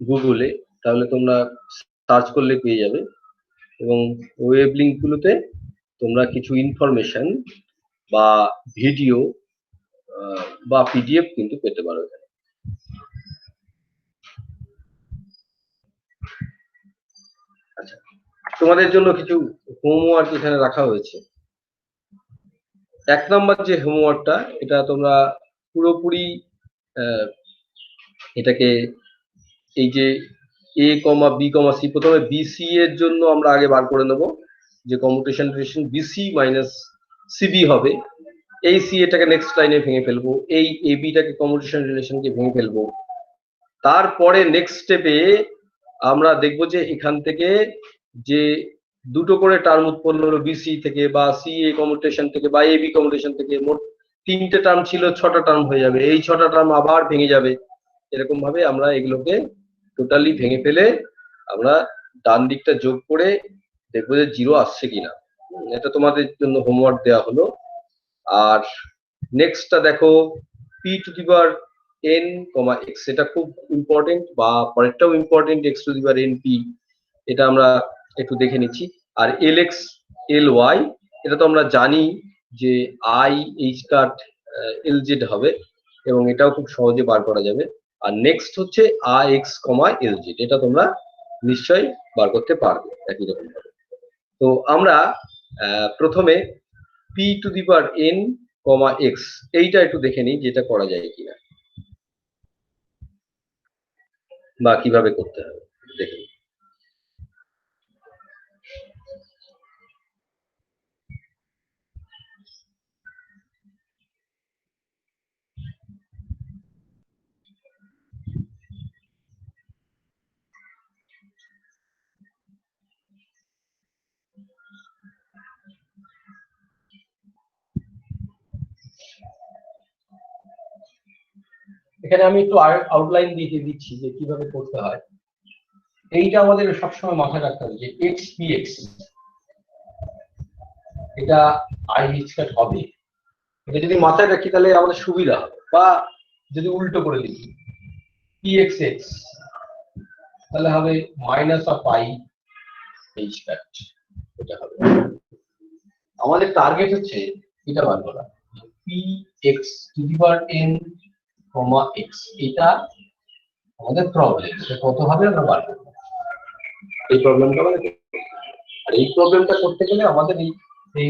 গুগলে, তাহলে তোমরা সার্চ করলে পেয়ে যাবে, এবং ওয়েব লিঙ্ক গুলোতে তোমরা কিছু ইনফরমেশন বা ভিডিও বা PDF কিন্তু পেতে পারো। আচ্ছা, তোমাদের জন্য কিছু হোমওয়ার্ক এখানে রাখা হয়েছে। 1 নম্বর যে হোমওয়ার্কটা, এটা তোমরা পুরোপুরি এটাকে, এই যে A, B, C, প্রথমে BC এর জন্য আমরা আগে বার করে নেব যে commutation relation BC minus CB হবে। এই C এটাকে নেক্সট লাইনে ভেঙে ফেলবো, এই AB টাকে কমিউটেশন রিলেশনকে ভেঙে ফেলবো। তারপরে নেক্সট স্টেপে আমরা দেখবো যে এখান থেকে যে দুটো করে টার্ম উৎপন্ন হলো BC থেকে, বা CA কমিউটেশন থেকে, বা AB কমিউটেশন থেকে, মোট 3টে টার্ম ছিল, 6টা টার্ম হয়ে যাবে, এই 6টা টার্ম আবার ভেঙে যাবে। এরকম ভাবে আমরা এগুলোকে টোটালি ভেঙে ফেলে আমরা ডান দিকটা যোগ করে দেখবো যে 0 আসছে কিনা। এটা তোমাদের জন্য হোমওয়ার্ক দেওয়া হলো। আর নেক্সটটা দেখো, P⁴n, x, এটা খুব ইম্পর্টেন্ট, বা পরেরটাও ইম্পর্টেন্ট, x⁴n p, এটা আমরা একটু দেখে নিচ্ছি। আর LX LY, এটা তো আমরা জানি যে I H কাট LZ হবে, এবং এটাও খুব সহজে বার করা যাবে। আর নেক্সট হচ্ছে IX, LZ, এটা তোমরা নিশ্চয়ই বার করতে পারবে একই রকম ভাবে। তো আমরা প্রথমে P⁴n, x, এইটা একটু দেখে নিই যেটা করা যায় কিনা, বা কিভাবে করতে হবে দেখে নিই। এখানে আমি একটু আউটলাইন দিয়ে দিচ্ছি যে কিভাবে করতে হয়। এইটা আমাদের সবসময় মাথায় রাখতে হবে যে এক্স পি এক্স, এটা আই স্কয়ার হবে। এটা যদি মাথায় রাখি তাহলে আমাদের সুবিধা হবে, বা যদি উল্টো করে লিখি পি এক্স এক্স তাহলে হবে minus of I H square, এটা হবে। আমাদের টার্গেট হচ্ছে এটা বার করা, P x to the power N comma x, এটা আমাদের প্রবলেম। এটা কত হবে আমরা বার করব, এই প্রবলেমটা আমাদের। আর এই প্রবলেমটা করতে গেলে আমাদের এই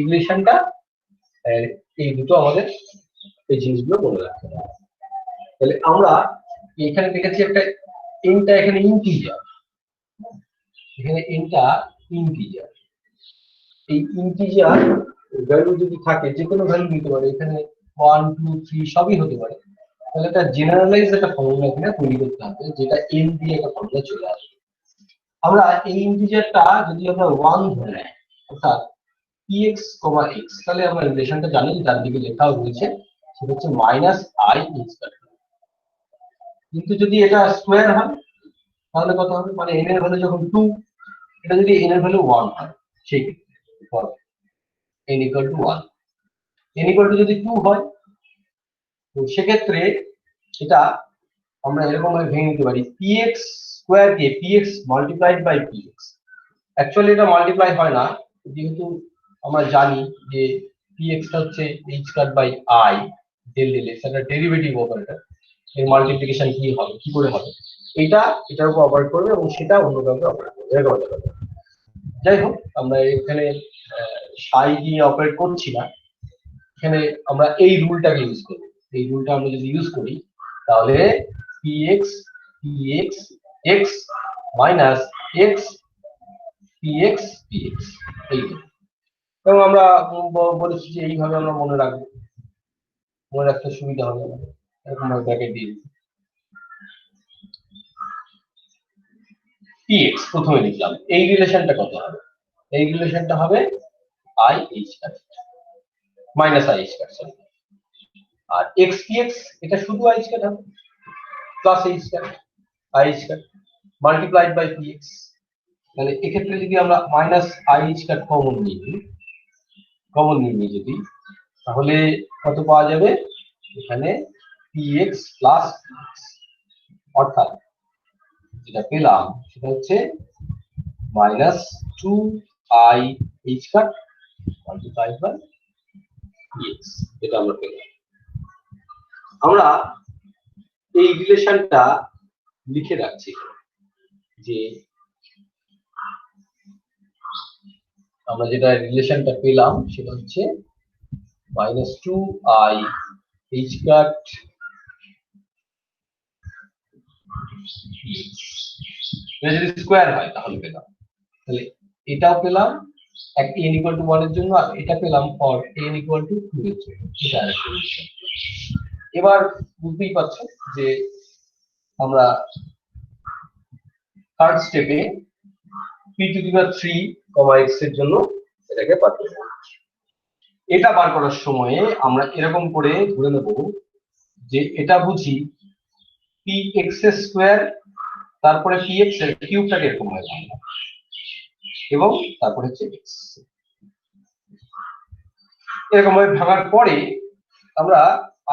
রিলেশনটা, এই দুটো আমাদের এই জিনিসগুলো মনে রাখতে হবে। তাহলে আমরা এখানে দেখেছি একটা এনটা এখানে ইন্টিজার, এখানে এনটা ইন্টিজার। এই ইন্টিজার ভ্যালু যদি থাকে, যে কোনো ভ্যালু নিতে পারে, এখানে 1 2 3 সবই হতে পারে। তাহলে একটা জেনারেলাইজ একটা ফর্মুলা এখানে তৈরি করতে হবে, যেটা এন দিয়ে একটা ফর্মুলা চলে আসবে। আমরা এই ইন্টিজারটা যদি আমরা 1 ধরে নেই, অর্থাৎ px, x, তাহলে আমরা রিলেশনটা জানি, তার দিকে লেখাও রয়েছে, সেটা হচ্ছে মাইনাস আই স্কয়ার। কিন্তু যদি এটা স্কয়ার হয় তাহলে কত হবে, মানে n এর ভ্যালু যখন 2, এটা যদি n এর ভ্যালু 1 হয়, সেই ক্ষেত্রে n equal to 1, n equal to যদি 2 হয়, তো সেক্ষেত্রে এটা আমরা এরকম ভাবে ভেঙে নিতে পারি, px স্কয়ার কে px multiplied by px। Actually এটা মাল্টিপ্লাই হয় না, যেহেতু আমরা জানি যে px টা হচ্ছে h square by i del del x, এটা ডেরিভেটিভ অপারেটর। এর মাল্টিপ্লিকেশন কি হবে, কি করে হবে, এটা এটার উপর অপারেট করবে এবং সেটা অন্য কাউকে অপারেট করবে, এরকম হতে পারে। যাই হোক, আমরা এখানে সাই দিয়ে অপারেট করছি না, এখানে আমরা এই রুলটাকে ইউজ করব। এই রুলটা আমরা যদি ইউজ করি তাহলে px x minus x px px, এই, এবং আমরা বলেছি যে এইভাবে আমরা মনে রাখবো, মনে রাখতে সুবিধা হবে। এরকম ভাবে ব্র্যাকেট দিয়ে px প্রথমে লিখলাম, এই রিলেশনটা কত হবে, এই রিলেশনটা হবে i h square minus i square, sorry. আর x px এটা শুধু i স্কয়ার হবে, plus h square i square multiplied by px। তাহলে এক্ষেত্রে যদি আমরা মাইনাস i স্কয়ার কমন নিই যদি, তাহলে কত পাওয়া যাবে, এখানে px প্লাস px, অর্থাৎ যেটা পেলাম সেটা হচ্ছে minus 2i h square multiplied by px, এটা আমরা পেলাম। আমরা এই রিলেশনটা লিখে রাখছি যে আমরা যেটা রিলেশনটা পেলাম সেটা হচ্ছে মাইনাস 2i h স্কয়ার এটা যদি স্কয়ার হয় তাহলে পেলাম, তাহলে এটাও পেলাম এক n equal to 1 এর জন্য, আর এটা পেলাম ফর n equal to 2 এর জন্য। এটা আরেকটা রিলেশন। এবার বুঝতেই পারছো যে আমরা থার্ড স্টেপে p to the power 3, x এর জন্য এটাকে বার করব। এটা বার করার সময়ে আমরা এরকম করে ধরে নেব যে এটা বুঝি px স্কয়ার, তারপরে px এর কিউবটাকে এরকম হয় এবং তারপরে হচ্ছে x, এরকম ভাবে ভাঙার পরে আমরা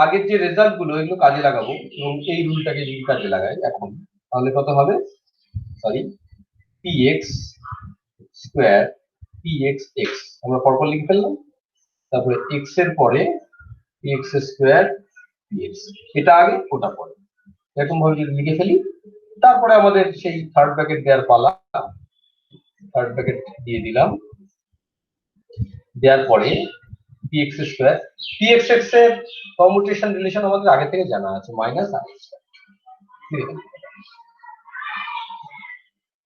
আগের যে রেজাল্ট গুলো এগুলো কাজে লাগাবো, এবং এই রুলটাকে যদি কাজে লাগাই এখন, তাহলে কত হবে, sorry, px square px x আমরা পরপর লিখে ফেললাম, তারপরে x এর পরে px স্কয়ার px, এটা আগে ওটা পরে, এরকম ভাবে যদি লিখে ফেলি, তারপরে আমাদের সেই থার্ড ব্র্যাকেট দেওয়ার পালা। থার্ড ব্র্যাকেট দিয়ে দিলাম, দেওয়ার পরে px স্কয়ার px x এর কমিউটেশন রিলেশন আমাদের আগে থেকে জানা আছে, minus i square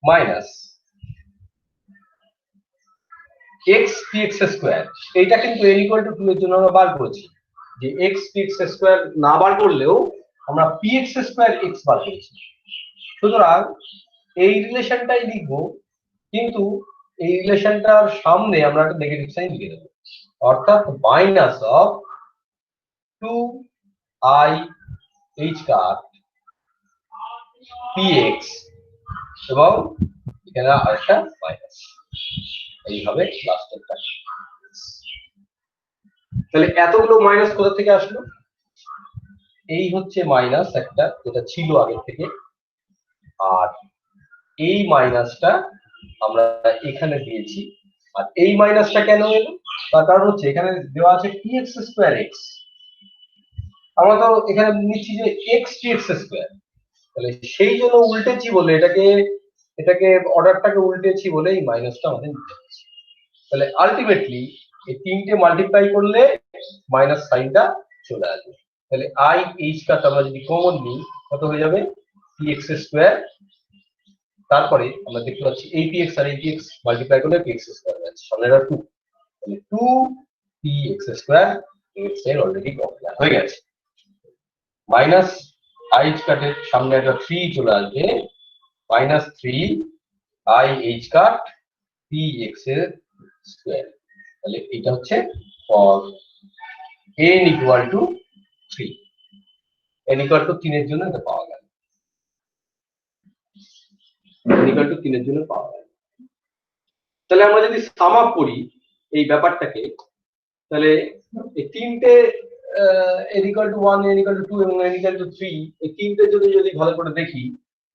minus x px square. এইটা কিন্তু n equal to 2 এর জন্য আমরা বার করেছি, যে x px স্কয়ার না বার করলেও আমরা px স্কয়ার x বার করেছি। সুতরাং এই রিলেশনটাই লিখবো, কিন্তু এই রিলেশনটার সামনে আমরা একটা নেগেটিভ সাইন লিখে দেব, অর্থাৎ minus of 2i h square px এবং এখানে আরেকটা মাইনাস, এইভাবে লাস্টেরটা। তাহলে এতগুলো মাইনাস কোথা থেকে আসলো? এই হচ্ছে মাইনাস একটা যেটা ছিল আগে থেকে, আর এই মাইনাসটা আমরা এখানে দিয়েছি। আর এই মাইনাসটা কেন এলো? তার কারণ হচ্ছে এখানে দেওয়া আছে px স্কয়ার x, আমরা তো এখানে নিচ্ছি যে x px স্কয়ার, তাহলে সেই জন্য উল্টেছি বলে এটাকে অর্ডারটাকে উল্টেছি বলে এই মাইনাসটা আমাদের নিতে হচ্ছে। তাহলে আলটিমেটলি এই তিনটে মাল্টিপ্লাই করলে মাইনাস সাইনটা চলে আসবে। তাহলে আই এইচ কাট আমরা যদি কমন নিই কত হয়ে যাবে? px স্কয়ার, তারপরে আমরা দেখতে পাচ্ছি এই px আর এই px মাল্টিপ্লাই করলে px স্কয়ার হয়ে যাচ্ছে, সামনে 2, তাহলে 2 px স্কয়ার x এর অলরেডি কমপ্লিট হয়ে গেছে। মাইনাস এইচ কাটের সামনে একটা 3 চলে আসবে, minus 3 I H cut px এর স্কয়ার। তাহলে এটা হচ্ছে for n equal to 3, n equal to 3 এর জন্য এটা পাওয়া গেল, n ইকুয়াল টু 3 এর জন্য পাওয়া গেল। তাহলে আমরা যদি সাম আপ করি এই ব্যাপারটাকে, তাহলে এই তিনটে n equal to 1, n equal to 2 এবং n ইকুয়াল টু 3 এই তিনটে যদি ভালো করে দেখি,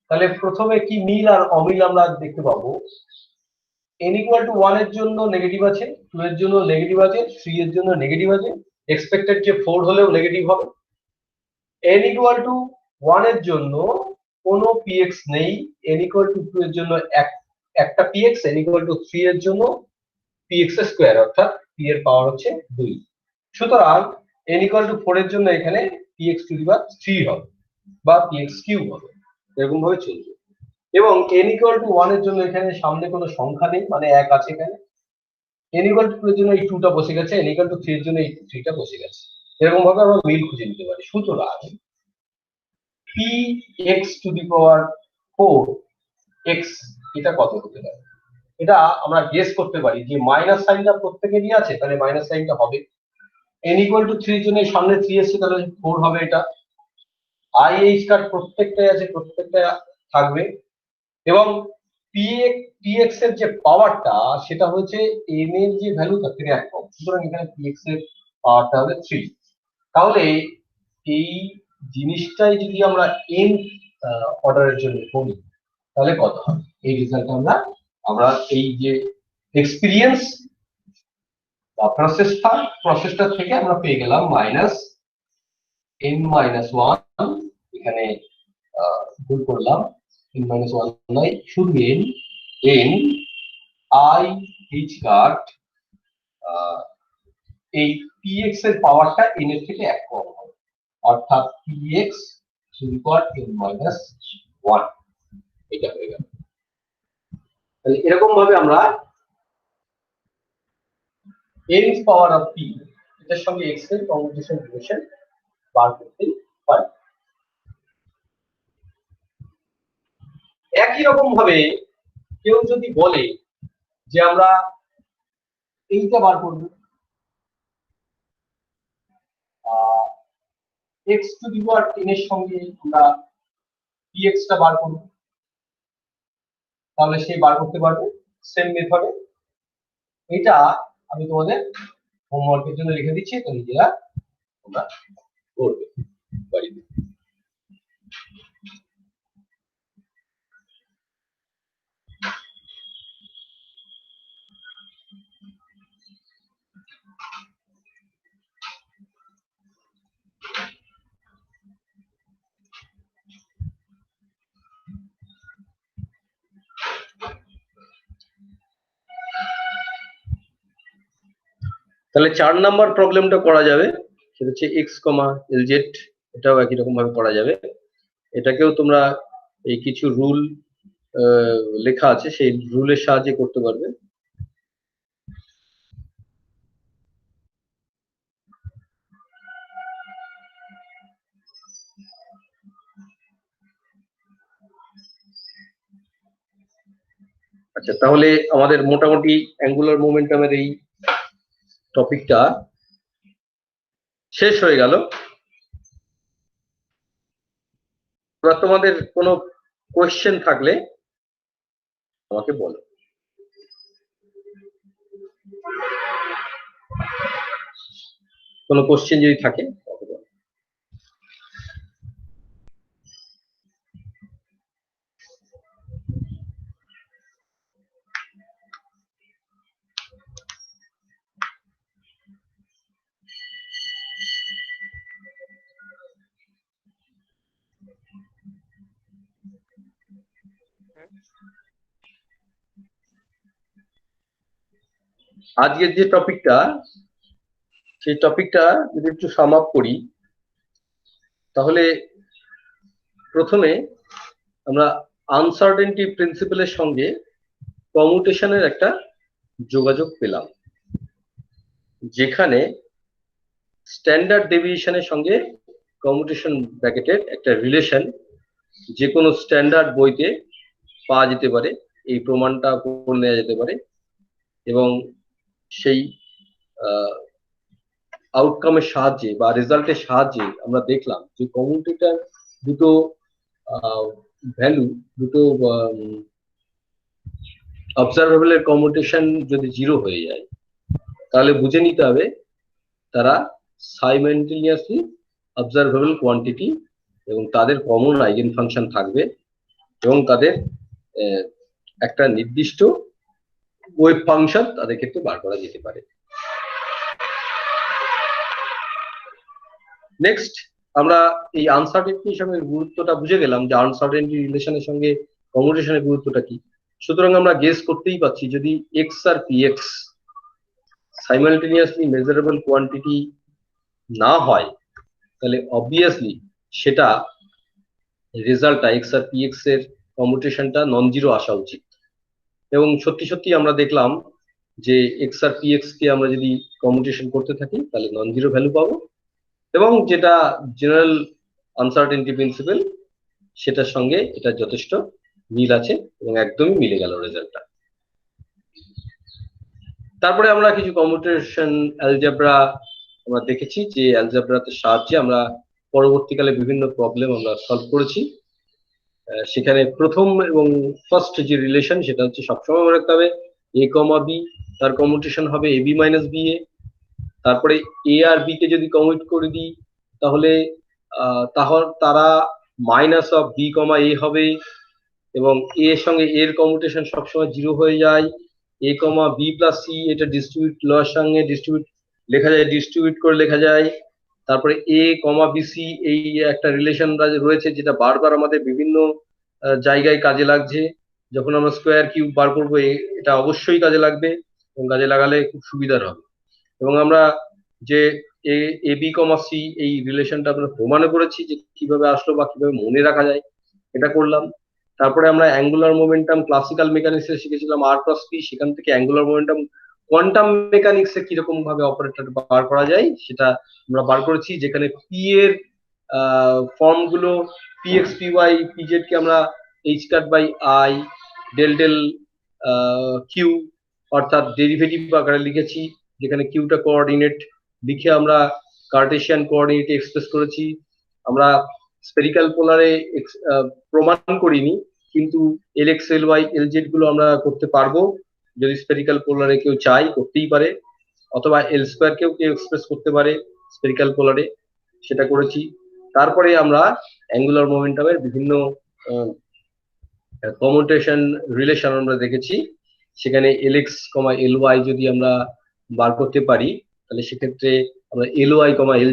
তাহলে প্রথমে কি মিল আর অমিল আমরা দেখতে পাবো। n ইকুয়াল টু 1 এর জন্য নেগেটিভ আছে, 2 এর জন্য নেগেটিভ আছে, 3 এর জন্য নেগেটিভ আছে, এক্সপেক্টেড যে 4 হলেও নেগেটিভ হবে। n ইকুয়াল টু 1 এর জন্য কোনো px নেই, n ইকুয়াল টু 2 এর জন্য একটা px, n ইকুয়াল টু 3 এর জন্য px স্কয়ার, অর্থাৎ p এর পাওয়ার হচ্ছে 2। সুতরাং n ইকুয়াল টু 4 এর জন্য এখানে px টু দি পাওয়ার 3 হবে বা px কিউব হবে, এরকম ভাবে চলবে। এবং n ইকুয়াল টু 1 এর জন্য এখানে সামনে কোনো সংখ্যা নেই, মানে 1 আছে এখানে। n ইকুয়াল টু 2 এর জন্য এই 2টা বসে গেছে, n ইকুয়াল টু 3 এর জন্য এই 3টা বসে গেছে, এরকম ভাবে আমরা মিল খুঁজে নিতে পারি। সুতরাং px to the power 4x এটা কত হতে পারে? এটা আমরা গেস করতে পারি যে মাইনাস সাইনটা প্রত্যেকেরই আছে, তাহলে মাইনাস সাইনটা হবে। n ইকুয়াল টু 3 এর জন্য সামনে 3 এসেছে, তাহলে 4 হবে এটা। i h কাট প্রত্যেকটাই আছে, প্রত্যেকটা থাকবে। এবং px এর যে পাওয়ারটা সেটা হচ্ছে n এর যে ভ্যালু তার থেকে 1 কম, সুতরাং এখানে px এর পাওয়ারটা হবে 3। তাহলে এই জিনিসটাই যদি আমরা n অর্ডারের জন্য করি তাহলে কত হবে? এই রেজাল্ট আমরা এই যে এক্সপেরিয়েন্স বা প্রসেসটা থেকে আমরা পেয়ে গেলাম মাইনাস n-1, এখানে ভুল করলাম, n-1 নয়, শুধু n i h কাট এই px এর পাওয়ারটা n এর থেকে 1 কম হবে, অর্থাৎ px to the power n-1, এটা হয়ে গেল। তাহলে এরকম ভাবে আমরা n পাওয়ার অফ p এটার সঙ্গে x এর কমিউটেশন রিলেশন বার করতে পারি। একই রকম ভাবে কেউ যদি বলে যে আমরা এইটা বার করব, x to the power n এর সঙ্গে আমরা px টা বার করব, তাহলে সে বার করতে পারবে সেম মেথডে। এটা আমি তোমাদের হোমওয়ার্কের জন্য লিখে দিচ্ছি, তো নিজেরা তোমরা করবে বাড়িতে। তাহলে 4 নাম্বার প্রবলেমটা করা যাবে, সেটা হচ্ছে x, lz, এটাও একই রকম ভাবে করা যাবে। এটাকেও তোমরা এই কিছু রুল লেখা আছে, সেই রুলের সাহায্যে করতে পারবে। আচ্ছা, তাহলে আমাদের মোটামুটি অ্যাঙ্গুলার মোমেন্টামের এই টপিকটা শেষ হয়ে গেল। তোমাদের কোনো কোয়েশ্চেন থাকলে আমাকে বলো। কোনো কোশ্চেন যদি থাকে আমাকে বলো। আজকের যে টপিকটা, সেই টপিকটা যদি একটু সাম আপ করি, তাহলে প্রথমে আমরা আনসার্টেনটি প্রিন্সিপালের সঙ্গে কমিউটেশনের একটা যোগাযোগ পেলাম, যেখানে স্ট্যান্ডার্ড ডেভিয়েশনের সঙ্গে কমিউটেশন ব্র্যাকেটের একটা রিলেশন যে কোনো স্ট্যান্ডার্ড বইতে পাওয়া যেতে পারে, এই প্রমাণটা করে নেওয়া যেতে পারে। এবং সেই আউটকামের সাহায্যে বা রেজাল্টের সাহায্যে আমরা দেখলাম যে কমিউটেটার দুটো ভ্যালু, দুটো অবজারভেবলের কমিউটেশন যদি 0 হয়ে যায়, তাহলে বুঝে নিতে হবে তারা সাইমেন্টেনিয়াসলি অবজারভেবল কোয়ান্টিটি এবং তাদের কমন আইগেন ফাংশন থাকবে এবং তাদের একটা নির্দিষ্ট ওয়েভ ফাংশন তাদের ক্ষেত্রে বার করা যেতে পারে। নেক্সট আমরা এই আনসার্টেনটির সঙ্গে গুরুত্বটা বুঝে গেলাম যে আনসার্টেনটি রিলেশনের সঙ্গে কমিউটেশনের গুরুত্বটা কি। সুতরাং আমরা গেস করতেই পাচ্ছি যদি এক্স আর P X simultaneously measurable quantity না হয়, তাহলে অবভিয়াসলি সেটা রেজাল্টটা এক্স আর পি এক্স এর কমিউটেশনটা নন জিরো আসা উচিত। এবং সত্যি সত্যি আমরা দেখলাম যে এক্স আর পি এক্স কে আমরা যদি কমিউটেশন করতে থাকি তাহলে নন জিরো ভ্যালু পাবো, এবং যেটা জেনারেল আনসার্টেনটি প্রিন্সিপাল সেটার সঙ্গে এটা যথেষ্ট মিল আছে এবং একদমই মিলে গেল রেজাল্টটা। তারপরে আমরা কিছু কমিউটেশন অ্যালজেব্রা আমরা দেখেছি, যে অ্যালজেব্রাতে সাহায্যে আমরা পরবর্তীকালে বিভিন্ন প্রবলেম আমরা সলভ করেছি। সেখানে প্রথম এবং ফার্স্ট যে রিলেশন সেটা হচ্ছে সবসময় মনে রাখতে হবে এ কমা বি, তার কমিউটেশন হবে এ বি মাইনাস বি এ। তারপরে এ আর বি কে যদি কমিউট করে দিই তাহলে তারা মাইনাস অফ বি কমা এ হবে, এবং এ এর সঙ্গে এর কমিউটেশন সবসময় 0 হয়ে যায়। এ কমা বি প্লাস সি এটা ডিস্ট্রিবিউট লর সঙ্গে ডিস্ট্রিবিউট লেখা যায়, ডিস্ট্রিবিউট করে লেখা যায়। তারপরে এ কমা বিসি এই একটা রিলেশন রয়েছে যেটা বারবার আমাদের বিভিন্ন জায়গায় কাজে লাগছে। যখন আমরা স্কোয়ার কিউব বার করবো এটা অবশ্যই কাজে লাগবে এবং কাজে লাগালে খুব সুবিধার হবে। এবং আমরা যে এ বি কমা সি এই রিলেশনটা আমরা প্রমাণও করেছি যে কিভাবে আসলো বা কিভাবে মনে রাখা যায়, এটা করলাম। তারপরে আমরা অ্যাঙ্গুলার মোমেন্টাম ক্লাসিক্যাল মেকানিক্সে শিখেছিলাম আর প্লাস পি, সেখান থেকে অ্যাঙ্গুলার মোমেন্টাম কোয়ান্টাম মেকানিক্সে কিরকম ভাবে অপারেটর বার করা যায় সেটা আমরা বার করেছি, যেখানে পি এর ফর্ম গুলো P X P Y P Z কে আমরা H cut by I del del Q অর্থাৎ ডেরিভেটিভ আকারে লিখেছি, যেখানে কিউটা কোঅর্ডিনেট লিখে আমরা কার্টেশিয়ান কোঅর্ডিনেটে এক্সপ্রেস করেছি। আমরা স্পেরিক্যাল পোলারে প্রমাণ করিনি, কিন্তু L X L Y L Z গুলো আমরা করতে পারবো, যদি স্পেরিক্যাল পোলারে কেউ চাই করতেই পারে, অথবা এল স্কোয়ার কেউ কেউ এক্সপ্রেস করতে পারে স্পেরিক্যাল পোলারে, সেটা করেছি। তারপরে আমরা অ্যাঙ্গুলার মোমেন্টামের বিভিন্ন কমিউটেশন রিলেশন আমরা দেখেছি, সেখানে এল এক্স কমা এল ওয়াই যদি আমরা বার করতে পারি তাহলে সেক্ষেত্রে আমরা L y comma L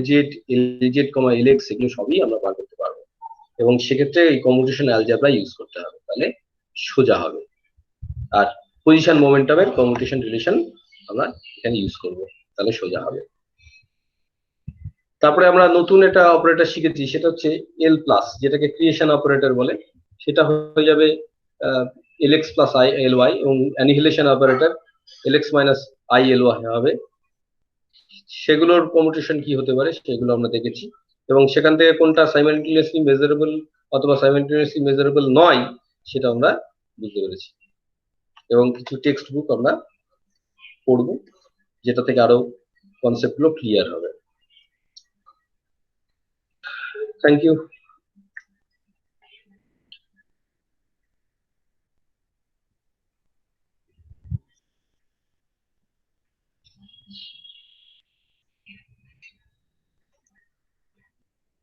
Z কমা এল এক্স এগুলো সবই আমরা বার করতে পারবো, এবং সেক্ষেত্রে এই কমিউটেশন অ্যালজেব্রা ইউজ করতে হবে, তাহলে সোজা হবে। আর পজিশন মোমেন্টামের কমিউটেশন রিলেশন আমরা এখানে ইউজ করব, তাহলে সোজা হবে। তারপরে আমরা নতুন একটা অপারেটর শিখেছি, সেটা হচ্ছে এল প্লাস, যেটাকে ক্রিয়েশন অপারেটর বলে, সেটা হয়ে যাবে L X plus I L Y, এবং annihilation operator L X minus I L Y হবে। সেগুলোর কমিউটেশন কি হতে পারে সেগুলো আমরা দেখেছি, এবং সেখান থেকে কোনটা সাইমালটেনিয়াসলি মেজারেবল অথবা সাইমালটেনিয়াসলি মেজারেবল নয় সেটা আমরা বুঝতে পেরেছি, এবং কিছু টেক্সট বুক আমরা পড়ব যেটা থেকে আরো কনসেপ্ট গুলো ক্লিয়ার হবে। Thank you.